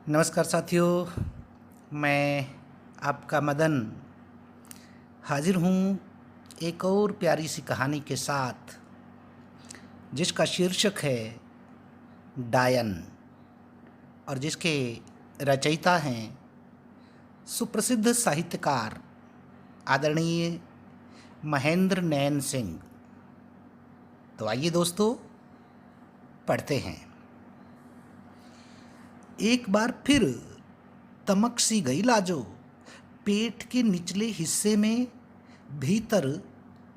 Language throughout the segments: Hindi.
नमस्कार साथियों, मैं आपका मदन हाजिर हूँ एक और प्यारी सी कहानी के साथ, जिसका शीर्षक है डायन और जिसके रचयिता हैं सुप्रसिद्ध साहित्यकार आदरणीय महेंद्र नैन सिंह। तो आइए दोस्तों, पढ़ते हैं। एक बार फिर तमक सी गई लाजो। पेट के निचले हिस्से में भीतर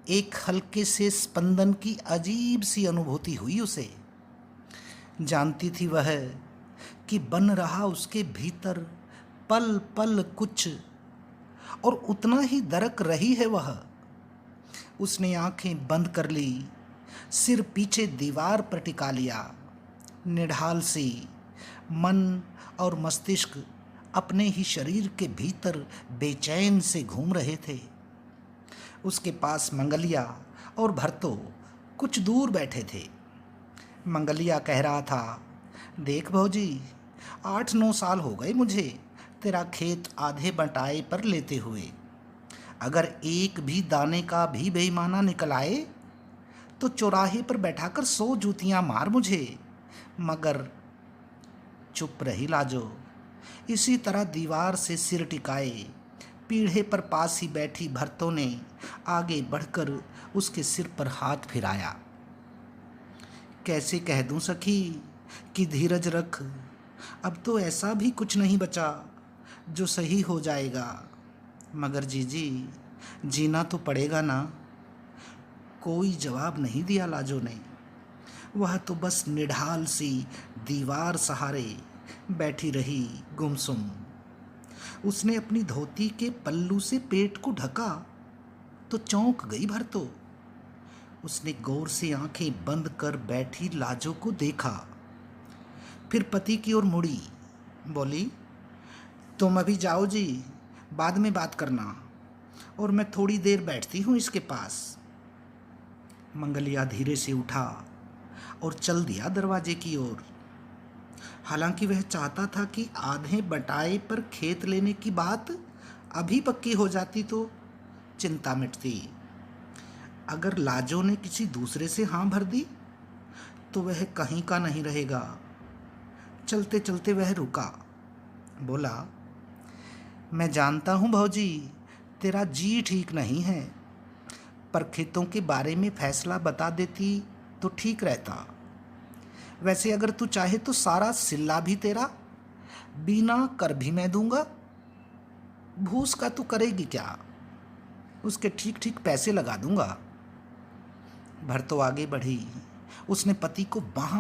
एक हल्के से स्पंदन की अजीब सी अनुभूति हुई उसे। जानती थी वह कि बन रहा उसके भीतर पल पल कुछ, और उतना ही दरक रही है वह। उसने आंखें बंद कर ली, सिर पीछे दीवार पर टिका लिया। निढाल सी मन और मस्तिष्क अपने ही शरीर के भीतर बेचैन से घूम रहे थे। उसके पास मंगलिया और भरतो कुछ दूर बैठे थे। मंगलिया कह रहा था, देख भौजी, 8-9 साल हो गए मुझे तेरा खेत आधे बटाए पर लेते हुए। अगर एक भी दाने का भी बेईमाना निकल आए तो चौराहे पर बैठाकर 100 जूतियां मार मुझे। मगर चुप रही लाजो। इसी तरह दीवार से सिर टिकाए पीढ़े पर पास ही बैठी भरतों ने आगे बढ़कर उसके सिर पर हाथ फिराया। कैसे कह दूं सखी कि धीरज रख, अब तो ऐसा भी कुछ नहीं बचा जो सही हो जाएगा। मगर जीजी, जीना तो पड़ेगा ना। कोई जवाब नहीं दिया लाजो ने। वह तो बस निढाल सी दीवार सहारे बैठी रही गुमसुम। उसने अपनी धोती के पल्लू से पेट को ढका तो चौंक गई भरतो। उसने गौर से आंखें बंद कर बैठी लाजो को देखा, फिर पति की ओर मुड़ी। बोली, तुम अभी जाओ जी, बाद में बात करना, और मैं थोड़ी देर बैठती हूँ इसके पास। मंगलिया धीरे से उठा और चल दिया दरवाजे की ओर। हालांकि वह चाहता था कि आधे बटाए पर खेत लेने की बात अभी पक्की हो जाती तो चिंता मिटती। अगर लाजो ने किसी दूसरे से हाँ भर दी तो वह कहीं का नहीं रहेगा। चलते चलते वह रुका। बोला, मैं जानता हूँ भौजी, तेरा जी ठीक नहीं है, पर खेतों के बारे में फैसला बता देती तो ठीक रहता। वैसे अगर तू चाहे तो सारा सिल्ला भी तेरा, बिना कर भी मैं दूंगा। भूस का तू करेगी क्या? उसके ठीक ठीक पैसे लगा दूंगा। भरतो आगे बढ़ी। उसने पति को बाह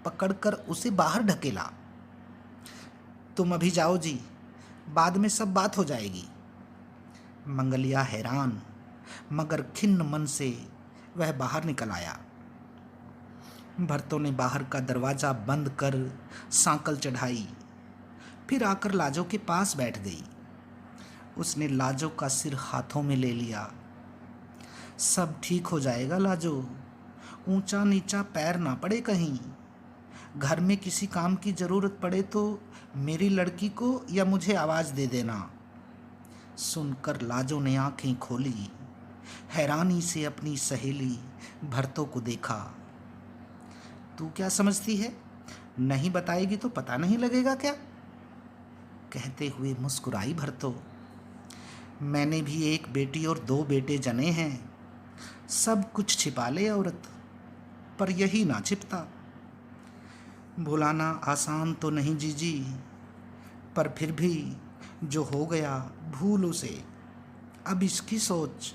पकड़कर उसे बाहर ढकेला। तुम अभी जाओ जी, बाद में सब बात हो जाएगी। मंगलिया हैरान मगर खिन्न मन से वह बाहर निकल आया। भरतो ने बाहर का दरवाज़ा बंद कर सांकल चढ़ाई, फिर आकर लाजो के पास बैठ गई। उसने लाजो का सिर हाथों में ले लिया। सब ठीक हो जाएगा लाजो, ऊंचा नीचा पैर ना पड़े कहीं। घर में किसी काम की ज़रूरत पड़े तो मेरी लड़की को या मुझे आवाज़ दे देना। सुनकर लाजो ने आंखें खोली, हैरानी से अपनी सहेली भरतो को देखा। तू क्या समझती है, नहीं बताएगी तो पता नहीं लगेगा क्या? कहते हुए मुस्कुराई भरतो। मैंने भी एक बेटी और 2 बेटे जने हैं। सब कुछ छिपा ले औरत, पर यही ना छिपता। भुलाना आसान तो नहीं जीजी, पर फिर भी जो हो गया भूल उसे। अब इसकी सोच,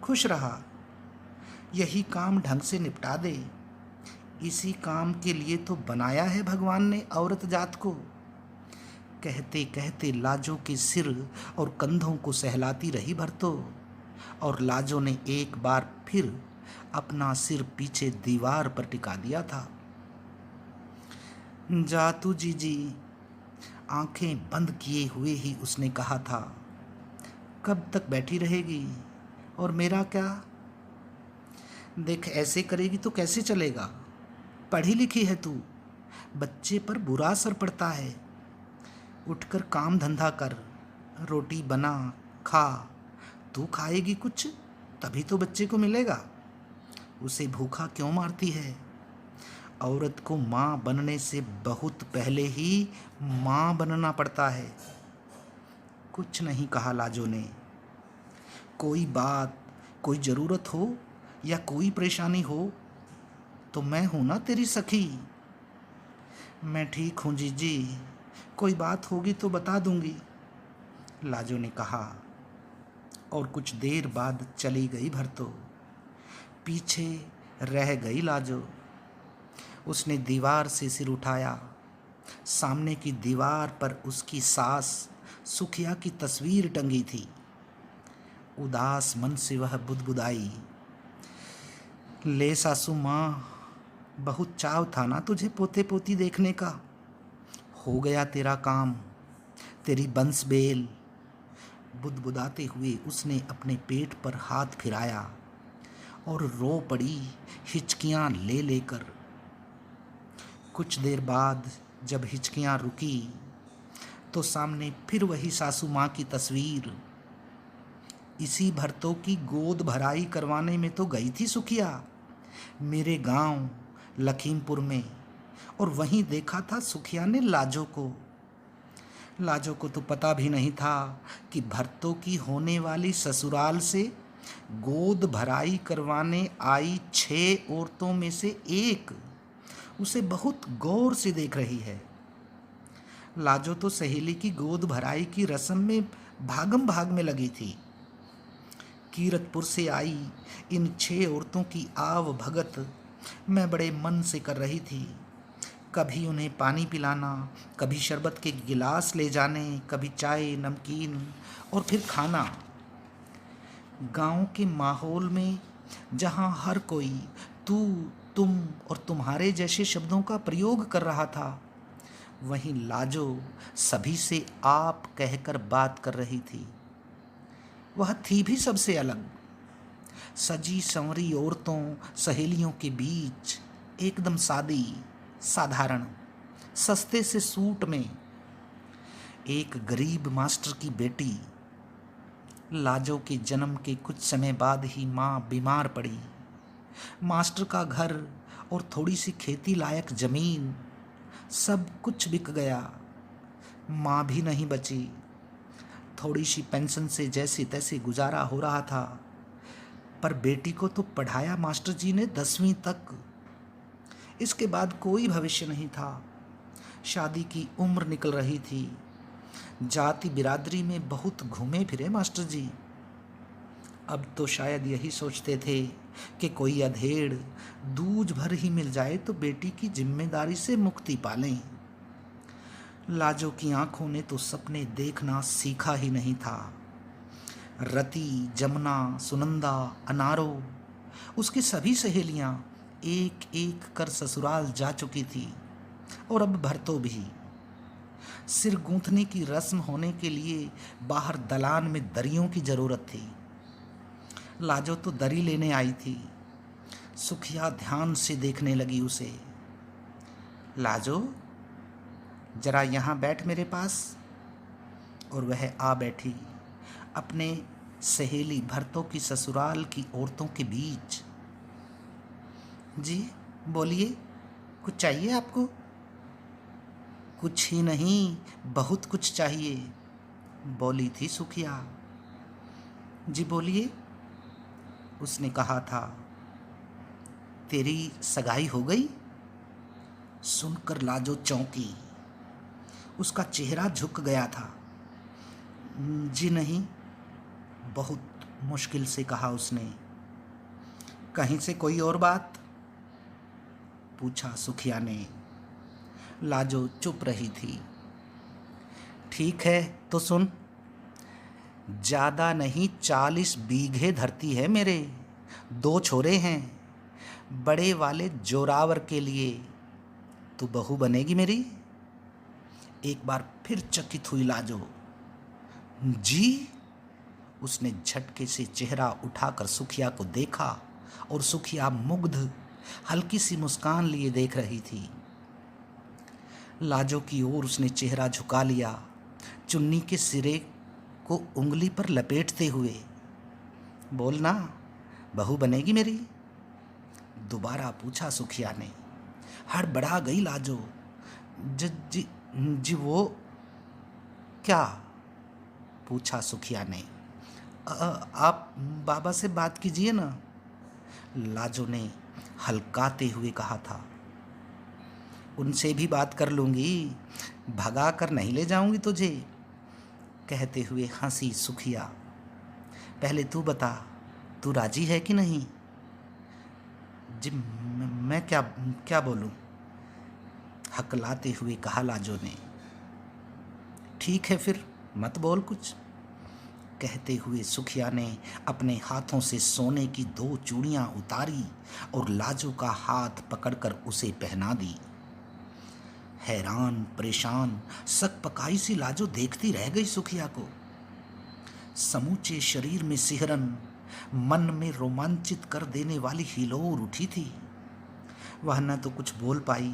खुश रहा, यही काम ढंग से निपटा दे। इसी काम के लिए तो बनाया है भगवान ने औरत जात को। कहते कहते लाजो के सिर और कंधों को सहलाती रही भरतो, और लाजो ने एक बार फिर अपना सिर पीछे दीवार पर टिका दिया था। जा तू जीजी, आंखें बंद किए हुए ही उसने कहा था। कब तक बैठी रहेगी, और मेरा क्या? देख, ऐसे करेगी तो कैसे चलेगा? पढ़ी लिखी है तू, बच्चे पर बुरा असर पड़ता है। उठकर काम धंधा कर, रोटी बना, खा। तू खाएगी कुछ तभी तो बच्चे को मिलेगा। उसे भूखा क्यों मारती है? औरत को माँ बनने से बहुत पहले ही माँ बनना पड़ता है। कुछ नहीं कहा लाजो ने। कोई बात, कोई ज़रूरत हो या कोई परेशानी हो तो मैं हूँ ना तेरी सखी। मैं ठीक हूँ जीजी, कोई बात होगी तो बता दूंगी, लाजो ने कहा। और कुछ देर बाद चली गई भरतो। पीछे रह गई लाजो। उसने दीवार से सिर उठाया। सामने की दीवार पर उसकी सास सुखिया की तस्वीर टंगी थी। उदास मन से वह बुदबुदाई, ले सासू माँ, बहुत चाव था ना तुझे पोते पोती देखने का। हो गया तेरा काम, तेरी बंस बेल। बुदबुदाते हुए उसने अपने पेट पर हाथ फिराया और रो पड़ी हिचकियाँ ले लेकर। कुछ देर बाद जब हिचकियाँ रुकी तो सामने फिर वही सासू माँ की तस्वीर। इसी भरतों की गोद भराई करवाने में तो गई थी सुखिया, मेरे गांव लखीमपुर में, और वहीं देखा था सुखिया ने लाजो को। लाजो को तो पता भी नहीं था कि भरतों की होने वाली ससुराल से गोद भराई करवाने आई 6 औरतों में से एक उसे बहुत गौर से देख रही है। लाजो तो सहेली की गोद भराई की रस्म में भागम भाग में लगी थी। कीरतपुर से आई इन 6 औरतों की आव भगत मैं बड़े मन से कर रही थी। कभी उन्हें पानी पिलाना, कभी शरबत के गिलास ले जाने, कभी चाय, नमकीन और फिर खाना। गांव के माहौल में जहां हर कोई तू, तुम और तुम्हारे जैसे शब्दों का प्रयोग कर रहा था, वहीं लाजो सभी से आप कहकर बात कर रही थी। वह थी भी सबसे अलग। सजी संवरी औरतों सहेलियों के बीच एकदम सादी, साधारण, सस्ते से सूट में एक गरीब मास्टर की बेटी। लाजो के जन्म के कुछ समय बाद ही माँ बीमार पड़ी। मास्टर का घर और थोड़ी सी खेती लायक जमीन सब कुछ बिक गया। माँ भी नहीं बची। थोड़ी सी पेंशन से जैसे तैसे गुजारा हो रहा था, पर बेटी को तो पढ़ाया मास्टर जी ने 10वीं तक। इसके बाद कोई भविष्य नहीं था। शादी की उम्र निकल रही थी। जाति बिरादरी में बहुत घूमे फिरे मास्टर जी। अब तो शायद यही सोचते थे कि कोई अधेड़ दूज भर ही मिल जाए तो बेटी की जिम्मेदारी से मुक्ति पालें। लाजो की आंखों ने तो सपने देखना सीखा ही नहीं था। रति, जमुना, सुनंदा, अनारो, उसकी सभी सहेलियां एक एक कर ससुराल जा चुकी थी, और अब भरतो भी। सिर गूंथने की रस्म होने के लिए बाहर दलान में दरियों की जरूरत थी। लाजो तो दरी लेने आई थी। सुखिया ध्यान से देखने लगी उसे। लाजो, जरा यहाँ बैठ मेरे पास। और वह आ बैठी अपने सहेली भरतों की ससुराल की औरतों के बीच। जी बोलिए, कुछ चाहिए आपको? कुछ ही नहीं, बहुत कुछ चाहिए, बोली थी सुखिया। जी बोलिए, उसने कहा था। तेरी सगाई हो गई? सुनकर लाजो चौंकी। उसका चेहरा झुक गया था। जी नहीं, बहुत मुश्किल से कहा उसने। कहीं से कोई और बात? पूछा सुखिया ने। लाजो चुप रही थी। ठीक है तो सुन, ज़्यादा नहीं 40 बीघे धरती है मेरे, 2 छोरे हैं। बड़े वाले जोरावर के लिए तू बहू बनेगी मेरी? एक बार फिर चकित हुई लाजो। जी? उसने झटके से चेहरा उठाकर सुखिया को देखा, और सुखिया मुग्ध हल्की सी मुस्कान लिए देख रही थी। लाजो की ओर उसने चेहरा झुका लिया चुन्नी के सिरे को उंगली पर लपेटते हुए। बोलना, बहू बनेगी मेरी? दोबारा पूछा सुखिया ने। हड़बड़ा गई लाजो। जी जी वो क्या? पूछा सुखिया ने। आप बाबा से बात कीजिए ना, लाजो ने हल्काते हुए कहा था। उनसे भी बात कर लूँगी, भगा कर नहीं ले जाऊँगी तुझे, कहते हुए हंसी सुखिया। पहले तू बता, तू राजी है कि नहीं? जी मैं क्या क्या बोलूं? हकलाते हुए कहा लाजो ने। ठीक है फिर मत बोल कुछ, कहते हुए सुखिया ने अपने हाथों से सोने की 2 चूड़ियां उतारी और लाजो का हाथ पकड़कर उसे पहना दी। हैरान परेशान सकपकाई सी लाजो देखती रह गई सुखिया को। समूचे शरीर में सिहरन, मन में रोमांचित कर देने वाली हिलोर उठी थी। वह न तो कुछ बोल पाई,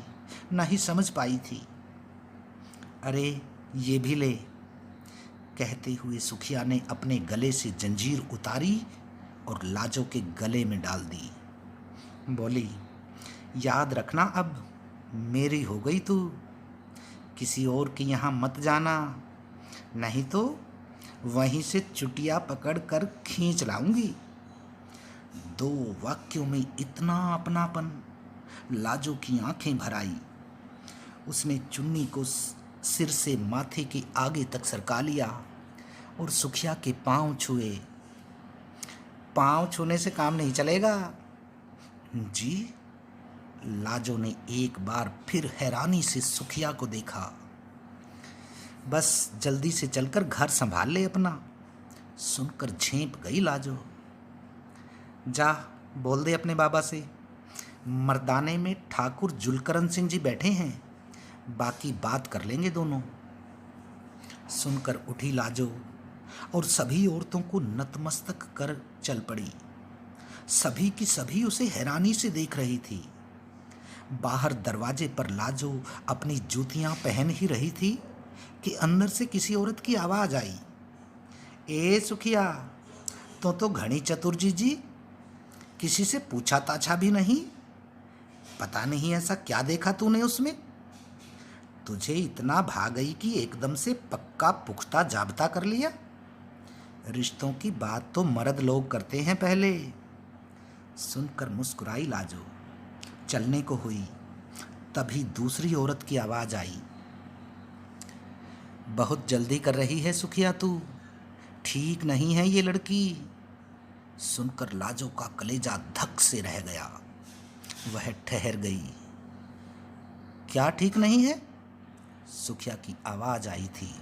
न ही समझ पाई थी। अरे ये भी ले, कहते हुए सुखिया ने अपने गले से जंजीर उतारी और लाजो के गले में डाल दी। बोली, याद रखना, अब मेरी हो गई तू, किसी और के यहाँ मत जाना, नहीं तो वहीं से चुटिया पकड़ कर खींच लाऊंगी। 2 वाक्यों में इतना अपनापन, लाजो की आंखें भर आई। उसने चुन्नी को सिर से माथे के आगे तक सरका लिया और सुखिया के पांव छुए। पांव छूने से काम नहीं चलेगा जी। लाजो ने एक बार फिर हैरानी से सुखिया को देखा। बस जल्दी से चलकर घर संभाल ले अपना, सुनकर झेंप गई लाजो। जा बोल दे अपने बाबा से, मर्दाने में ठाकुर जुलकरण सिंह जी बैठे हैं, बाकी बात कर लेंगे दोनों। सुनकर उठी लाजो और सभी औरतों को नतमस्तक कर चल पड़ी। सभी की सभी उसे हैरानी से देख रही थी। बाहर दरवाजे पर लाजो अपनी जूतियां पहन ही रही थी कि अंदर से किसी औरत की आवाज आई। ए सुखिया, तो घनी चतुर जी, किसी से पूछा ताछा भी नहीं? पता नहीं ऐसा क्या देखा तूने उसमें, तुझे इतना भा गई कि एकदम से पक्का पुख्ता जाबता कर लिया। रिश्तों की बात तो मर्द लोग करते हैं पहले। सुनकर मुस्कुराई लाजो। चलने को हुई, तभी दूसरी औरत की आवाज आई। बहुत जल्दी कर रही है सुखिया तू, ठीक नहीं है ये लड़की। सुनकर लाजो का कलेजा धक से रह गया। वह ठहर गई। क्या ठीक नहीं है? सुखिया की आवाज आई थी।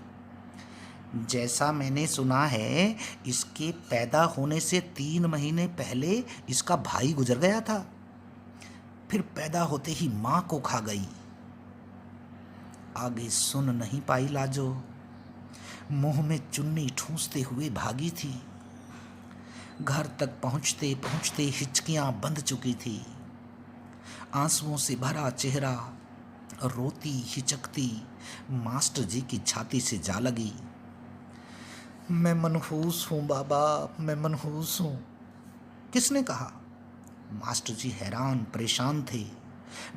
जैसा मैंने सुना है, इसके पैदा होने से 3 महीने पहले इसका भाई गुजर गया था, फिर पैदा होते ही मां को खा गई। आगे सुन नहीं पाई लाजो, मुंह में चुन्नी ठूंसते हुए भागी थी। घर तक पहुंचते पहुंचते हिचकियां बंध चुकी थी। आंसुओं से भरा चेहरा रोती हिचकती मास्टर जी की छाती से जा लगी। मैं मनहूस हूँ बाबा, मैं मनहूस हूँ। किसने कहा? मास्टर जी हैरान परेशान थे,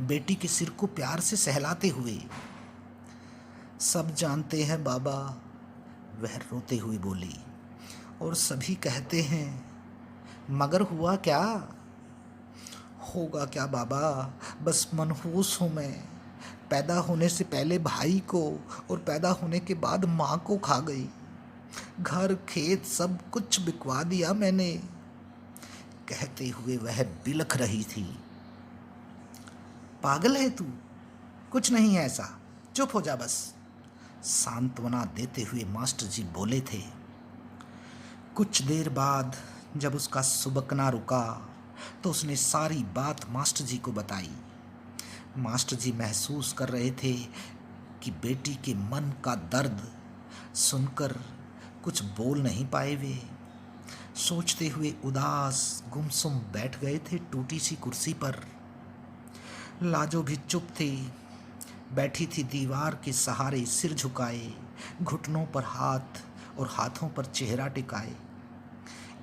बेटी के सिर को प्यार से सहलाते हुए। सब जानते हैं बाबा, वह रोते हुए बोली, और सभी कहते हैं, मगर हुआ क्या? होगा क्या बाबा, बस मनहूस हूँ मैं। पैदा होने से पहले भाई को और पैदा होने के बाद माँ को खा गई। घर खेत सब कुछ बिकवा दिया मैंने, कहते हुए वह बिलख रही थी। पागल है तू, कुछ नहीं है ऐसा, चुप हो जा बस, सांत्वना देते हुए मास्टर जी बोले थे। कुछ देर बाद जब उसका सुबकना रुका तो उसने सारी बात मास्टर जी को बताई। मास्टर जी महसूस कर रहे थे कि बेटी के मन का दर्द सुनकर कुछ बोल नहीं पाए। वे सोचते हुए उदास गुमसुम बैठ गए थे टूटी सी कुर्सी पर। लाजो भी चुप थी, बैठी थी दीवार के सहारे सिर झुकाए, घुटनों पर हाथ और हाथों पर चेहरा टिकाए।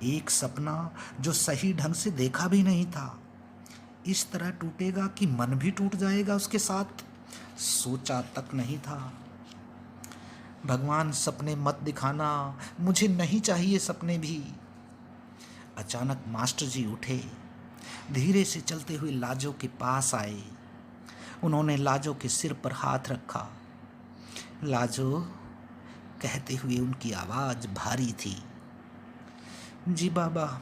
एक सपना जो सही ढंग से देखा भी नहीं था इस तरह टूटेगा कि मन भी टूट जाएगा उसके साथ, सोचा तक नहीं था। भगवान सपने मत दिखाना, मुझे नहीं चाहिए सपने भी। अचानक मास्टर जी उठे, धीरे से चलते हुए लाजो के पास आए। उन्होंने लाजो के सिर पर हाथ रखा। लाजो, कहते हुए उनकी आवाज़ भारी थी। जी बाबा।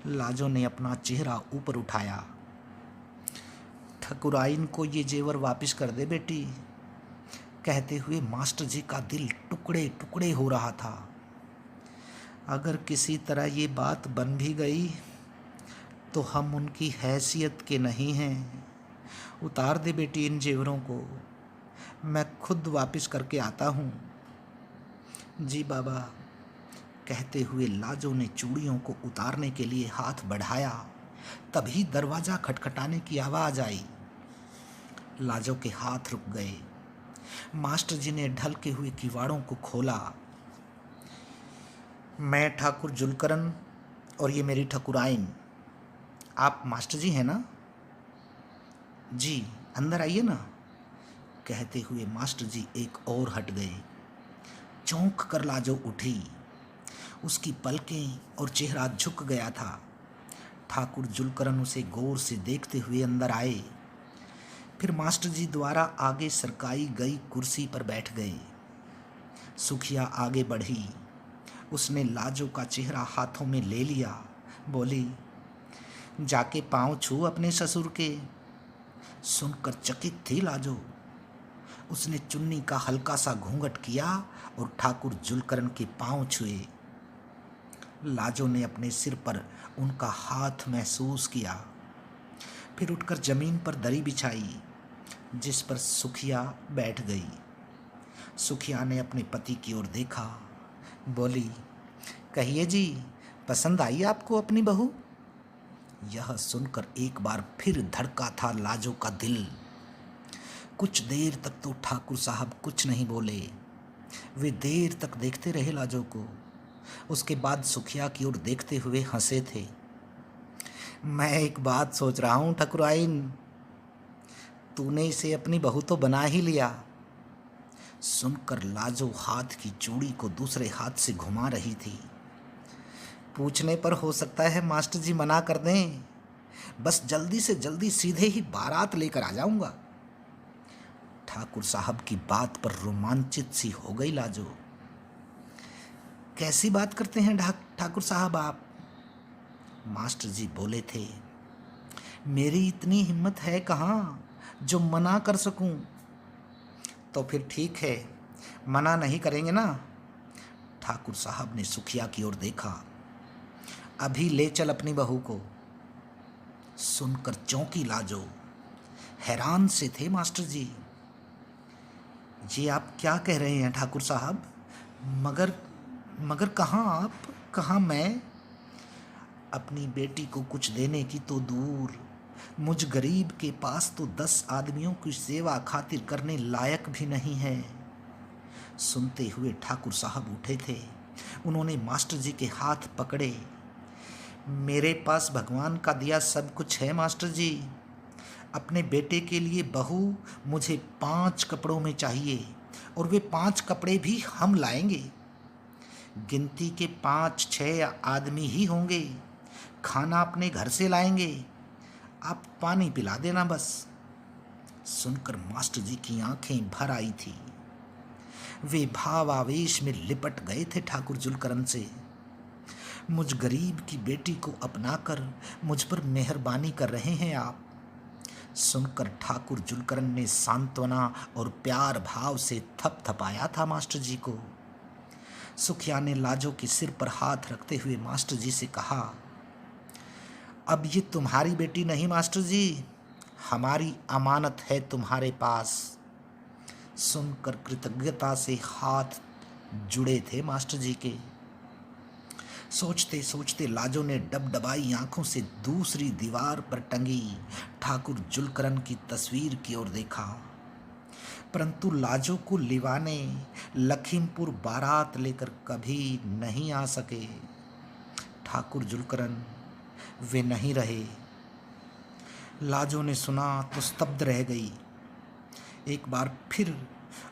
लाजो ने अपना चेहरा ऊपर उठाया। ठकुराइन को ये जेवर वापस कर दे बेटी, कहते हुए मास्टर जी का दिल टुकड़े टुकड़े हो रहा था। अगर किसी तरह ये बात बन भी गई तो हम उनकी हैसियत के नहीं हैं। उतार दे बेटी इन जेवरों को, मैं खुद वापस करके आता हूँ। जी बाबा, कहते हुए लाजो ने चूड़ियों को उतारने के लिए हाथ बढ़ाया। तभी दरवाज़ा खटखटाने की आवाज़ आई। लाजो के हाथ रुक गए। मास्टर जी ने ढलके हुए किवाड़ों को खोला। मैं ठाकुर जुलकरन और ये मेरी ठकुराइन। आप मास्टर जी हैं ना? जी, अंदर आइए ना, कहते हुए मास्टर जी एक और हट गए। चौंक कर लाजो उठी। उसकी पलकें और चेहरा झुक गया था। ठाकुर जुलकरन उसे गौर से देखते हुए अंदर आए। फिर मास्टर जी द्वारा आगे सरकाई गई कुर्सी पर बैठ गए। सुखिया आगे बढ़ी। उसने लाजो का चेहरा हाथों में ले लिया। बोली, जाके पाँव छू अपने ससुर के। सुनकर चकित थी लाजो। उसने चुन्नी का हल्का सा घूंघट किया और ठाकुर जुलकरन के पाँव छुए। लाजो ने अपने सिर पर उनका हाथ महसूस किया। फिर उठकर जमीन पर दरी बिछाई जिस पर सुखिया बैठ गई। सुखिया ने अपने पति की ओर देखा। बोली, कहिए जी, पसंद आई आपको अपनी बहू? यह सुनकर एक बार फिर धड़का था लाजो का दिल। कुछ देर तक तो ठाकुर साहब कुछ नहीं बोले। वे देर तक देखते रहे लाजो को। उसके बाद सुखिया की ओर देखते हुए हंसे थे। मैं एक बात सोच रहा हूँ ठकुराइन, तूने इसे अपनी बहू तो बना ही लिया। सुनकर लाजो हाथ की चूड़ी को दूसरे हाथ से घुमा रही थी। पूछने पर हो सकता है मास्टर जी मना कर दें। बस जल्दी से जल्दी सीधे ही बारात लेकर आ जाऊंगा। ठाकुर साहब की बात पर रोमांचित सी हो गई लाजो। कैसी बात करते हैं ठाकुर साहब आप? मास्टर जी बोले थे, मेरी इतनी हिम्मत है कहाँ जो मना कर सकूं। तो फिर ठीक है, मना नहीं करेंगे ना? ठाकुर साहब ने सुखिया की ओर देखा। अभी ले चल अपनी बहू को। सुनकर चौंकी लाजो। हैरान से थे मास्टर जी। ये आप क्या कह रहे हैं ठाकुर साहब? मगर कहाँ आप, कहाँ मैं? अपनी बेटी को कुछ देने की तो दूर, मुझ गरीब के पास तो 10 आदमियों की सेवा खातिर करने लायक भी नहीं है। सुनते हुए ठाकुर साहब उठे थे। उन्होंने मास्टर जी के हाथ पकड़े। मेरे पास भगवान का दिया सब कुछ है मास्टर जी। अपने बेटे के लिए बहू मुझे 5 कपड़ों में चाहिए और वे 5 कपड़े भी हम लाएंगे। गिनती के 5-6 आदमी ही होंगे। खाना अपने घर से लाएंगे। आप पानी पिला देना बस। सुनकर मास्टर जी की आंखें भर आई थी। वे भावावेश में लिपट गए थे ठाकुर जुलकरन से। मुझ गरीब की बेटी को अपनाकर मुझ पर मेहरबानी कर रहे हैं आप। सुनकर ठाकुर जुलकरन ने सांत्वना और प्यार भाव से थपथपाया था मास्टर जी को। सुखिया ने लाजो के सिर पर हाथ रखते हुए मास्टर जी से कहा, अब ये तुम्हारी बेटी नहीं मास्टर जी, हमारी अमानत है तुम्हारे पास। सुनकर कृतज्ञता से हाथ जुड़े थे मास्टर जी के। सोचते सोचते लाजो ने डबडबाई आंखों से दूसरी दीवार पर टंगी ठाकुर जुलकरन की तस्वीर की ओर देखा। परंतु लाजो को लिवाने लखीमपुर बारात लेकर कभी नहीं आ सके। ठाकुर जुलकरन वे नहीं रहे। लाजो ने सुना तो स्तब्ध रह गई। एक बार फिर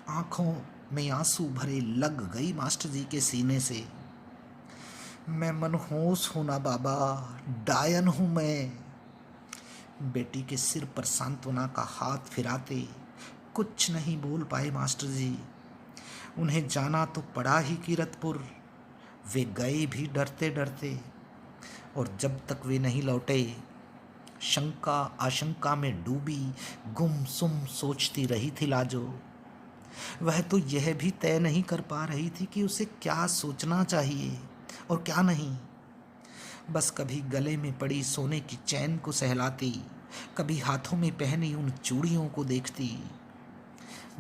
आंखों में आंसू भरे लग गई मास्टर जी के सीने से। मैं मनहूस हूं ना बाबा, डायन हूं मैं। बेटी के सिर पर सांत्वना का हाथ फिराते कुछ नहीं बोल पाए मास्टर जी। उन्हें जाना तो पड़ा ही कीरतपुर। वे गए भी डरते डरते, और जब तक वे नहीं लौटे शंका आशंका में डूबी गुमसुम सोचती रही थी लाजो। वह तो यह भी तय नहीं कर पा रही थी कि उसे क्या सोचना चाहिए और क्या नहीं। बस कभी गले में पड़ी सोने की चैन को सहलाती, कभी हाथों में पहनी उन चूड़ियों को देखती।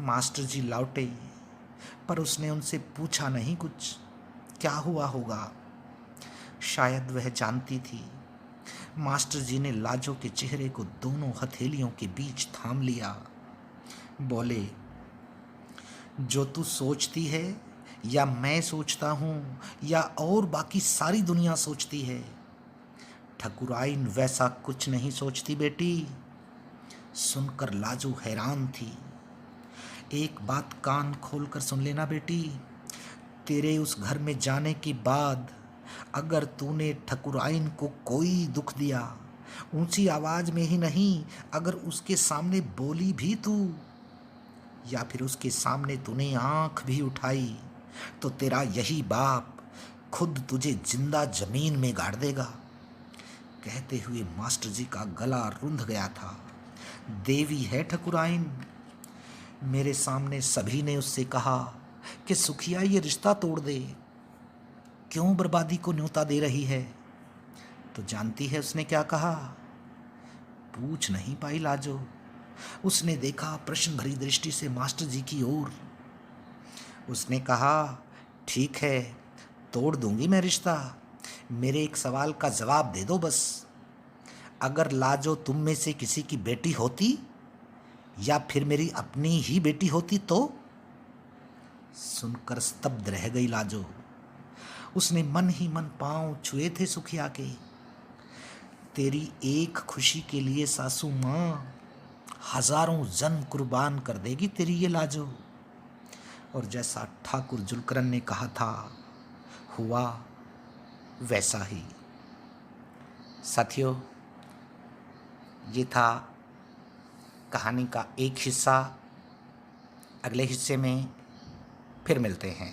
मास्टर जी लौटे, पर उसने उनसे पूछा नहीं कुछ क्या हुआ होगा। शायद वह जानती थी। मास्टर जी ने लाजो के चेहरे को दोनों हथेलियों के बीच थाम लिया। बोले, जो तू सोचती है या मैं सोचता हूँ या और बाकी सारी दुनिया सोचती है, ठकुराइन वैसा कुछ नहीं सोचती बेटी। सुनकर लाजो हैरान थी। एक बात कान खोलकर सुन लेना बेटी, तेरे उस घर में जाने के बाद अगर तूने ठकुराइन को कोई दुख दिया, ऊंची आवाज में ही नहीं, अगर उसके सामने बोली भी तू, या फिर उसके सामने तूने आंख भी उठाई, तो तेरा यही बाप खुद तुझे जिंदा जमीन में गाड़ देगा। कहते हुए मास्टर जी का गला रुंध गया था। देवी है ठकुराइन। मेरे सामने सभी ने उससे कहा कि सुखिया ये रिश्ता तोड़ दे, क्यों बर्बादी को न्योता दे रही है। तो जानती है उसने क्या कहा? पूछ नहीं पाई लाजो। उसने देखा प्रश्न भरी दृष्टि से मास्टर जी की ओर। उसने कहा, ठीक है, तोड़ दूंगी मैं रिश्ता, मेरे एक सवाल का जवाब दे दो बस। अगर लाजो तुम में से किसी की बेटी होती या फिर मेरी अपनी ही बेटी होती तो? सुनकर स्तब्ध रह गई लाजो। उसने मन ही मन पांव छुए थे सुखिया के। तेरी एक खुशी के लिए सासू माँ हजारों जन्म कुर्बान कर देगी तेरी ये लाजो। और जैसा ठाकुर जुलकरन ने कहा था, हुआ वैसा ही। साथियों, ये था कहानी का एक हिस्सा। अगले हिस्से में फिर मिलते हैं।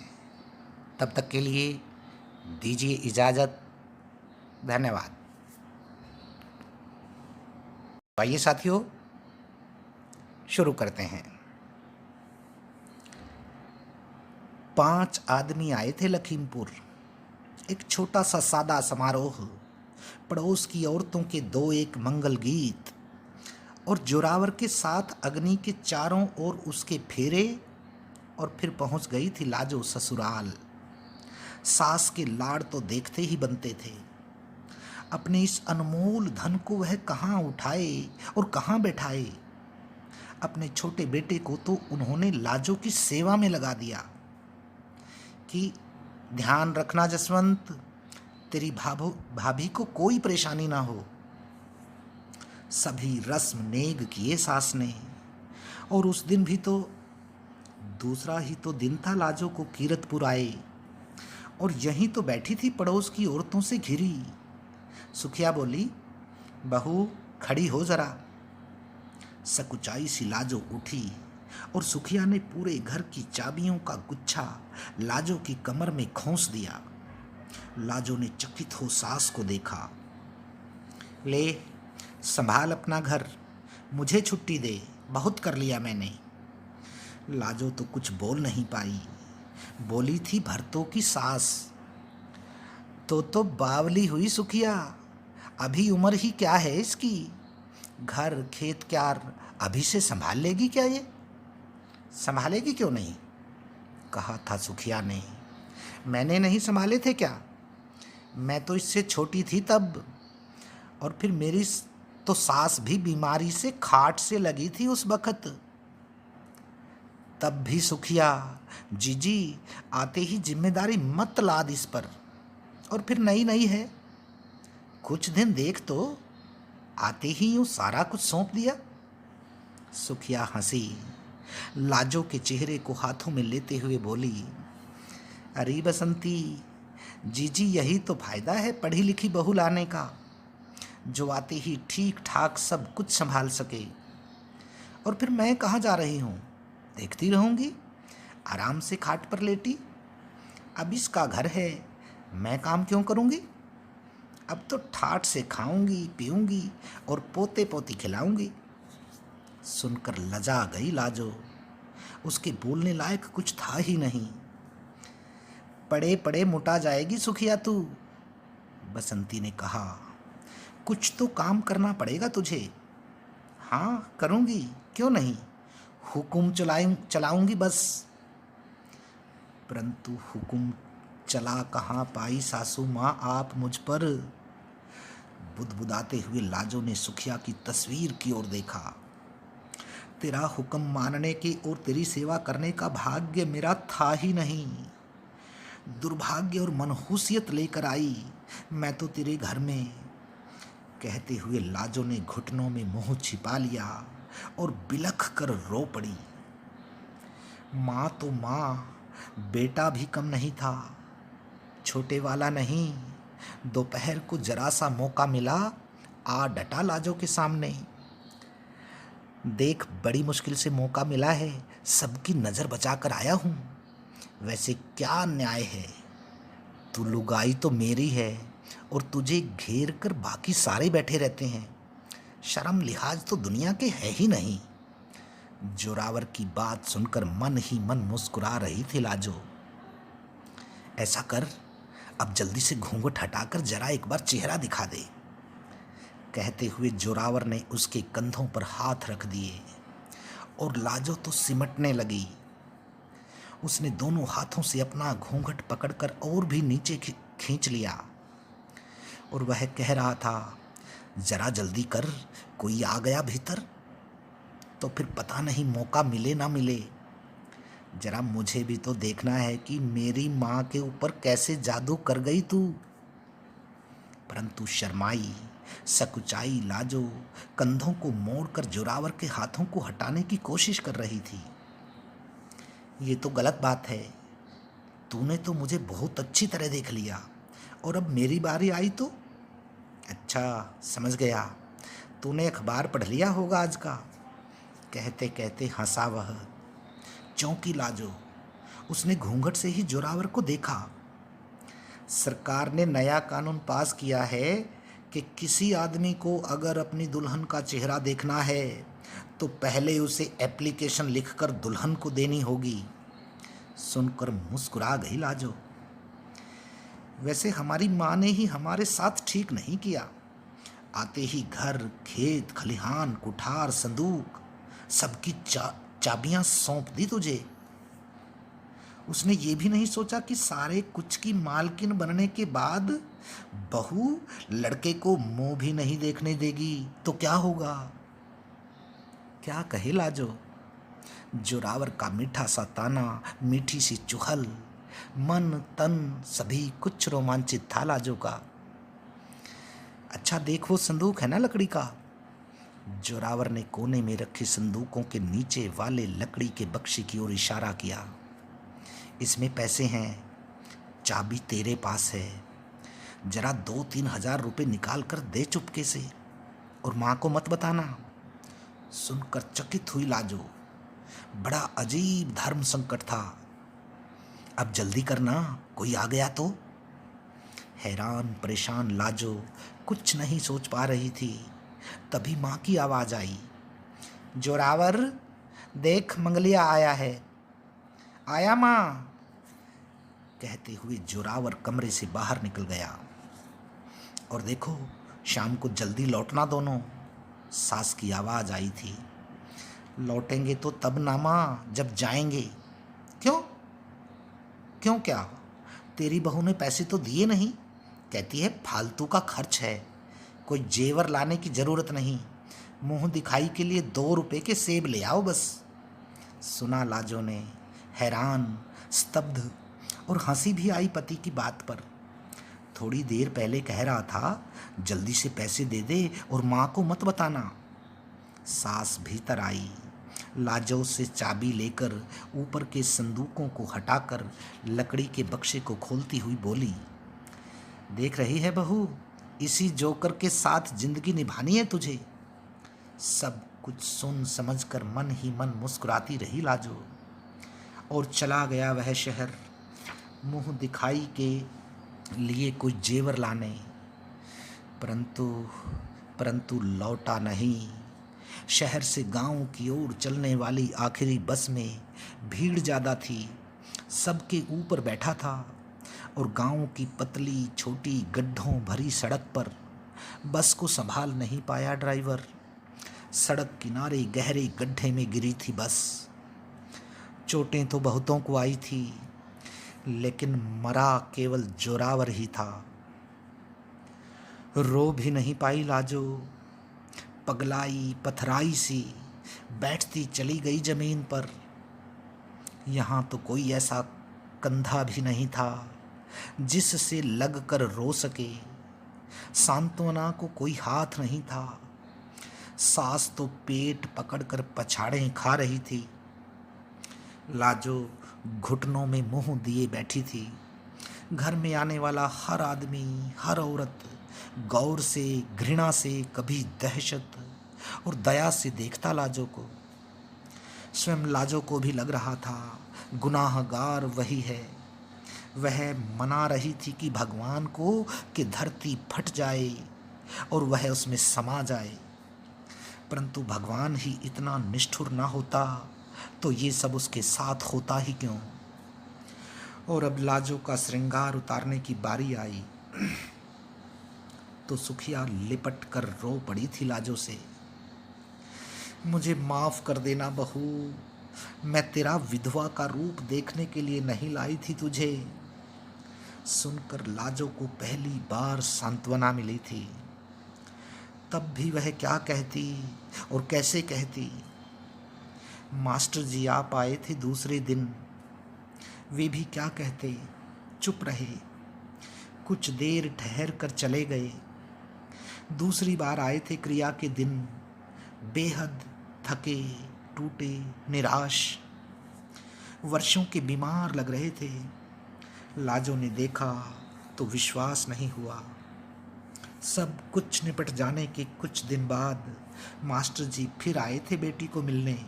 तब तक के लिए दीजिए इजाज़त। धन्यवाद। आइए साथियों, शुरू करते हैं। 5 आदमी आए थे लखीमपुर। एक छोटा सा सादा समारोह, पड़ोस की औरतों के 2-1 मंगल गीत और जोरावर के साथ अग्नि के चारों ओर उसके फेरे, और फिर पहुंच गई थी लाजो ससुराल। सास के लाड़ तो देखते ही बनते थे। अपने इस अनमोल धन को वह कहाँ उठाए और कहाँ बैठाए। अपने छोटे बेटे को तो उन्होंने लाजो की सेवा में लगा दिया कि ध्यान रखना जसवंत, तेरी भाभी को कोई परेशानी ना हो। सभी रस्म नेग किए सास ने। और उस दिन भी तो दूसरा ही तो दिन था लाजो को कीरतपुर आए, और यहीं तो बैठी थी पड़ोस की औरतों से घिरी। सुखिया बोली, बहू खड़ी हो जरा। सकुचाई सी लाजो उठी और सुखिया ने पूरे घर की चाबियों का गुच्छा लाजो की कमर में खोंस दिया। लाजो ने चकित हो सास को देखा। ले, संभाल अपना घर, मुझे छुट्टी दे, बहुत कर लिया मैंने। लाजो तो कुछ बोल नहीं पाई। बोली थी भरतों की सास, तो बावली हुई सुखिया, अभी उम्र ही क्या है इसकी, घर खेत क्यार अभी से संभाल लेगी क्या ये? संभालेगी क्यों नहीं? कहा था सुखिया ने। मैंने नहीं संभाले थे क्या? मैं तो इससे छोटी थी तब, और फिर मेरी तो सास भी बीमारी से खाट से लगी थी उस वक्त। तब भी सुखिया, जीजी आते ही जिम्मेदारी मत लाद इस पर। और फिर नई नई है, कुछ दिन देख तो, आते ही यूं सारा कुछ सौंप दिया। सुखिया हंसी, लाजो के चेहरे को हाथों में लेते हुए बोली, अरे बसंती, जीजी यही तो फायदा है पढ़ी लिखी बहू लाने का, जो आते ही ठीक ठाक सब कुछ संभाल सके। और फिर मैं कहाँ जा रही हूँ, देखती रहूँगी आराम से खाट पर लेटी। अब इसका घर है, मैं काम क्यों करूँगी? अब तो ठाठ से खाऊंगी पीऊंगी और पोते पोती खिलाऊंगी। सुनकर लजा गई लाजो, उसके बोलने लायक कुछ था ही नहीं। पड़े पड़े मुटा जाएगी सुखिया तू, बसंती ने कहा। कुछ तो काम करना पड़ेगा तुझे। हाँ करूँगी, क्यों नहीं, हुकुम चलाऊंगी बस। परंतु हुकुम चला कहाँ पाई सासू माँ आप मुझ पर। बुदबुदाते हुए लाजो ने सुखिया की तस्वीर की ओर देखा। तेरा हुक्म मानने की और तेरी सेवा करने का भाग्य मेरा था ही नहीं। दुर्भाग्य और मनहूसियत लेकर आई मैं तो तेरे घर में। कहते हुए लाजो ने घुटनों में मुंह छिपा लिया और बिलख कर रो पड़ी। माँ तो माँ, बेटा भी कम नहीं था, छोटे वाला नहीं। दोपहर को जरा सा मौका मिला, आ डटा लाजो के सामने। देख बड़ी मुश्किल से मौका मिला है, सबकी नज़र बचा कर आया हूँ। वैसे क्या न्याय है, तू लुगाई तो मेरी है और तुझे घेर कर बाकी सारे बैठे रहते हैं। शर्म लिहाज तो दुनिया के है ही नहीं। जोरावर की बात सुनकर मन ही मन मुस्कुरा रही थी लाजो। ऐसा कर, अब जल्दी से घूंघट हटाकर जरा एक बार चेहरा दिखा दे। कहते हुए जोरावर ने उसके कंधों पर हाथ रख दिए और लाजो तो सिमटने लगी। उसने दोनों हाथों से अपना घूंघट पकड़कर और भी नीचे खींच लिया और वह कह रहा था, जरा जल्दी कर, कोई आ गया भीतर तो फिर पता नहीं मौका मिले ना मिले। जरा मुझे भी तो देखना है कि मेरी माँ के ऊपर कैसे जादू कर गई तू। परंतु शर्माई सकुचाई लाजो कंधों को मोड़कर जोरावर के हाथों को हटाने की कोशिश कर रही थी। ये तो गलत बात है, तूने तो मुझे बहुत अच्छी तरह देख लिया और अब मेरी बारी आई तो। अच्छा समझ गया, तूने अखबार पढ़ लिया होगा आज का। कहते कहते हंसा वह। चौंकी लाजो, उसने घूंघट से ही जोरावर को देखा। सरकार ने नया कानून पास किया है कि किसी आदमी को अगर अपनी दुल्हन का चेहरा देखना है तो पहले उसे एप्लीकेशन लिखकर दुल्हन को देनी होगी। सुनकर मुस्कुरा गई लाजो। वैसे हमारी माँ ने ही हमारे साथ ठीक नहीं किया। आते ही घर, खेत, खलिहान, कुठार, संदूक सबकी चाबियां सौंप दी तुझे। उसने ये भी नहीं सोचा कि सारे कुछ की मालकिन बनने के बाद बहू लड़के को मुंह भी नहीं देखने देगी तो क्या होगा। क्या कहे लाजो। जोरावर का मीठा सा ताना, मीठी सी चुहल, मन तन सभी कुछ रोमांचित था लाजो का। अच्छा देख वो संदूक है ना लकड़ी का। जोरावर ने कोने में रखे संदूकों के नीचे वाले लकड़ी के बक्से की ओर इशारा किया। इसमें पैसे हैं, चाबी तेरे पास है। जरा 2-3 हजार रुपये निकाल कर दे चुपके से और माँ को मत बताना। सुनकर चकित हुई लाजो। बड़ा अजीब धर्म संकट था। अब जल्दी करना, कोई आ गया तो। हैरान परेशान लाजो कुछ नहीं सोच पा रही थी। तभी माँ की आवाज़ आई, जोरावर देख मंगलिया आया है। आया माँ। कहते हुए जोरावर कमरे से बाहर निकल गया। और देखो शाम को जल्दी लौटना दोनों, सास की आवाज़ आई थी। लौटेंगे तो तब ना माँ जब जाएंगे। क्यों क्यों क्या, तेरी बहू ने पैसे तो दिए नहीं, कहती है फालतू का खर्च है, कोई जेवर लाने की ज़रूरत नहीं, मुंह दिखाई के लिए 2 रुपए के सेब ले आओ बस। सुना लाजो ने, हैरान, स्तब्ध, और हंसी भी आई पति की बात पर। थोड़ी देर पहले कह रहा था जल्दी से पैसे दे दे और माँ को मत बताना। सास भीतर आई, लाजो से चाबी लेकर ऊपर के संदूकों को हटाकर लकड़ी के बक्से को खोलती हुई बोली, देख रही है बहू, इसी जोकर के साथ जिंदगी निभानी है तुझे। सब कुछ सुन समझकर मन ही मन मुस्कुराती रही लाजो, और चला गया वह शहर मुंह दिखाई के लिए कुछ जेवर लाने। परंतु परंतु लौटा नहीं। शहर से गांव की ओर चलने वाली आखिरी बस में भीड़ ज़्यादा थी, सबके ऊपर बैठा था, और गांव की पतली छोटी गड्ढों भरी सड़क पर बस को संभाल नहीं पाया ड्राइवर। सड़क किनारे गहरे गड्ढे में गिरी थी बस। चोटें तो बहुतों को आई थी, लेकिन मरा केवल जोरावर ही था। रो भी नहीं पाई लाजो, पगलाई पथराई सी बैठती चली गई जमीन पर। यहाँ तो कोई ऐसा कंधा भी नहीं था जिससे लग कर रो सके, सांत्वना को कोई हाथ नहीं था। सास तो पेट पकड़कर पछाड़ें खा रही थी। लाजो घुटनों में मुंह दिए बैठी थी। घर में आने वाला हर आदमी, हर औरत गौर से, घृणा से, कभी दहशत और दया से देखता लाजो को। स्वयं लाजो को भी लग रहा था गुनाहगार वही है। वह मना रही थी कि भगवान को कि धरती फट जाए और वह उसमें समा जाए, परंतु भगवान ही इतना निष्ठुर ना होता तो ये सब उसके साथ होता ही क्यों। और अब लाजो का श्रृंगार उतारने की बारी आई तो सुखिया लिपट कर रो पड़ी थी लाजो से, मुझे माफ़ कर देना बहू, मैं तेरा विधवा का रूप देखने के लिए नहीं लाई थी तुझे। सुनकर लाजो को पहली बार सांत्वना मिली थी। तब भी वह क्या कहती और कैसे कहती। मास्टर जी आप आए थे दूसरे दिन, वे भी क्या कहते, चुप रहे, कुछ देर ठहर कर चले गए। दूसरी बार आए थे क्रिया के दिन, बेहद थके टूटे निराश, वर्षों के बीमार लग रहे थे। लाजो ने देखा तो विश्वास नहीं हुआ। सब कुछ निपट जाने के कुछ दिन बाद मास्टर जी फिर आए थे बेटी को मिलने,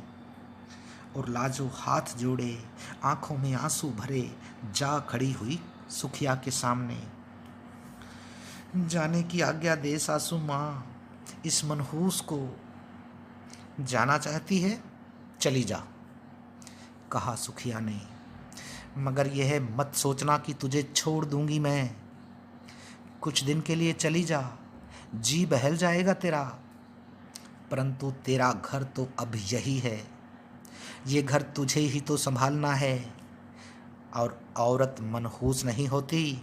और लाजो हाथ जोड़े, आंखों में आंसू भरे जा खड़ी हुई सुखिया के सामने। जाने की आज्ञा दे सासू माँ, इस मनहूस को। जाना चाहती है, चली जा, कहा सुखिया ने, मगर यह मत सोचना कि तुझे छोड़ दूंगी मैं। कुछ दिन के लिए चली जा, जी बहल जाएगा तेरा, परंतु तेरा घर तो अब यही है। ये घर तुझे ही तो संभालना है, और औरत मनहूस नहीं होती,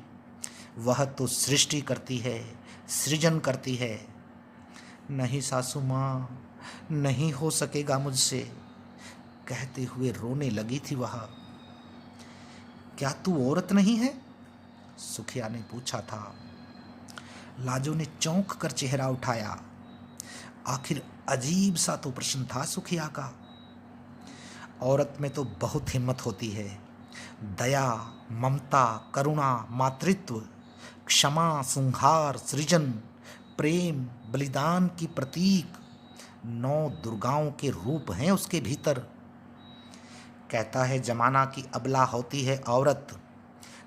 वह तो सृष्टि करती है, सृजन करती है। नहीं सासू माँ, नहीं हो सकेगा मुझसे, कहते हुए रोने लगी थी वह। क्या तू औरत नहीं है, सुखिया ने पूछा था। लाजो ने चौंक कर चेहरा उठाया। आखिर अजीब सा तो प्रश्न था सुखिया का। औरत में तो बहुत हिम्मत होती है, दया, ममता, करुणा, मातृत्व, क्षमा, संहार, सृजन, प्रेम, बलिदान की प्रतीक 9 दुर्गाओं के रूप हैं उसके भीतर। कहता है जमाना की अबला होती है औरत,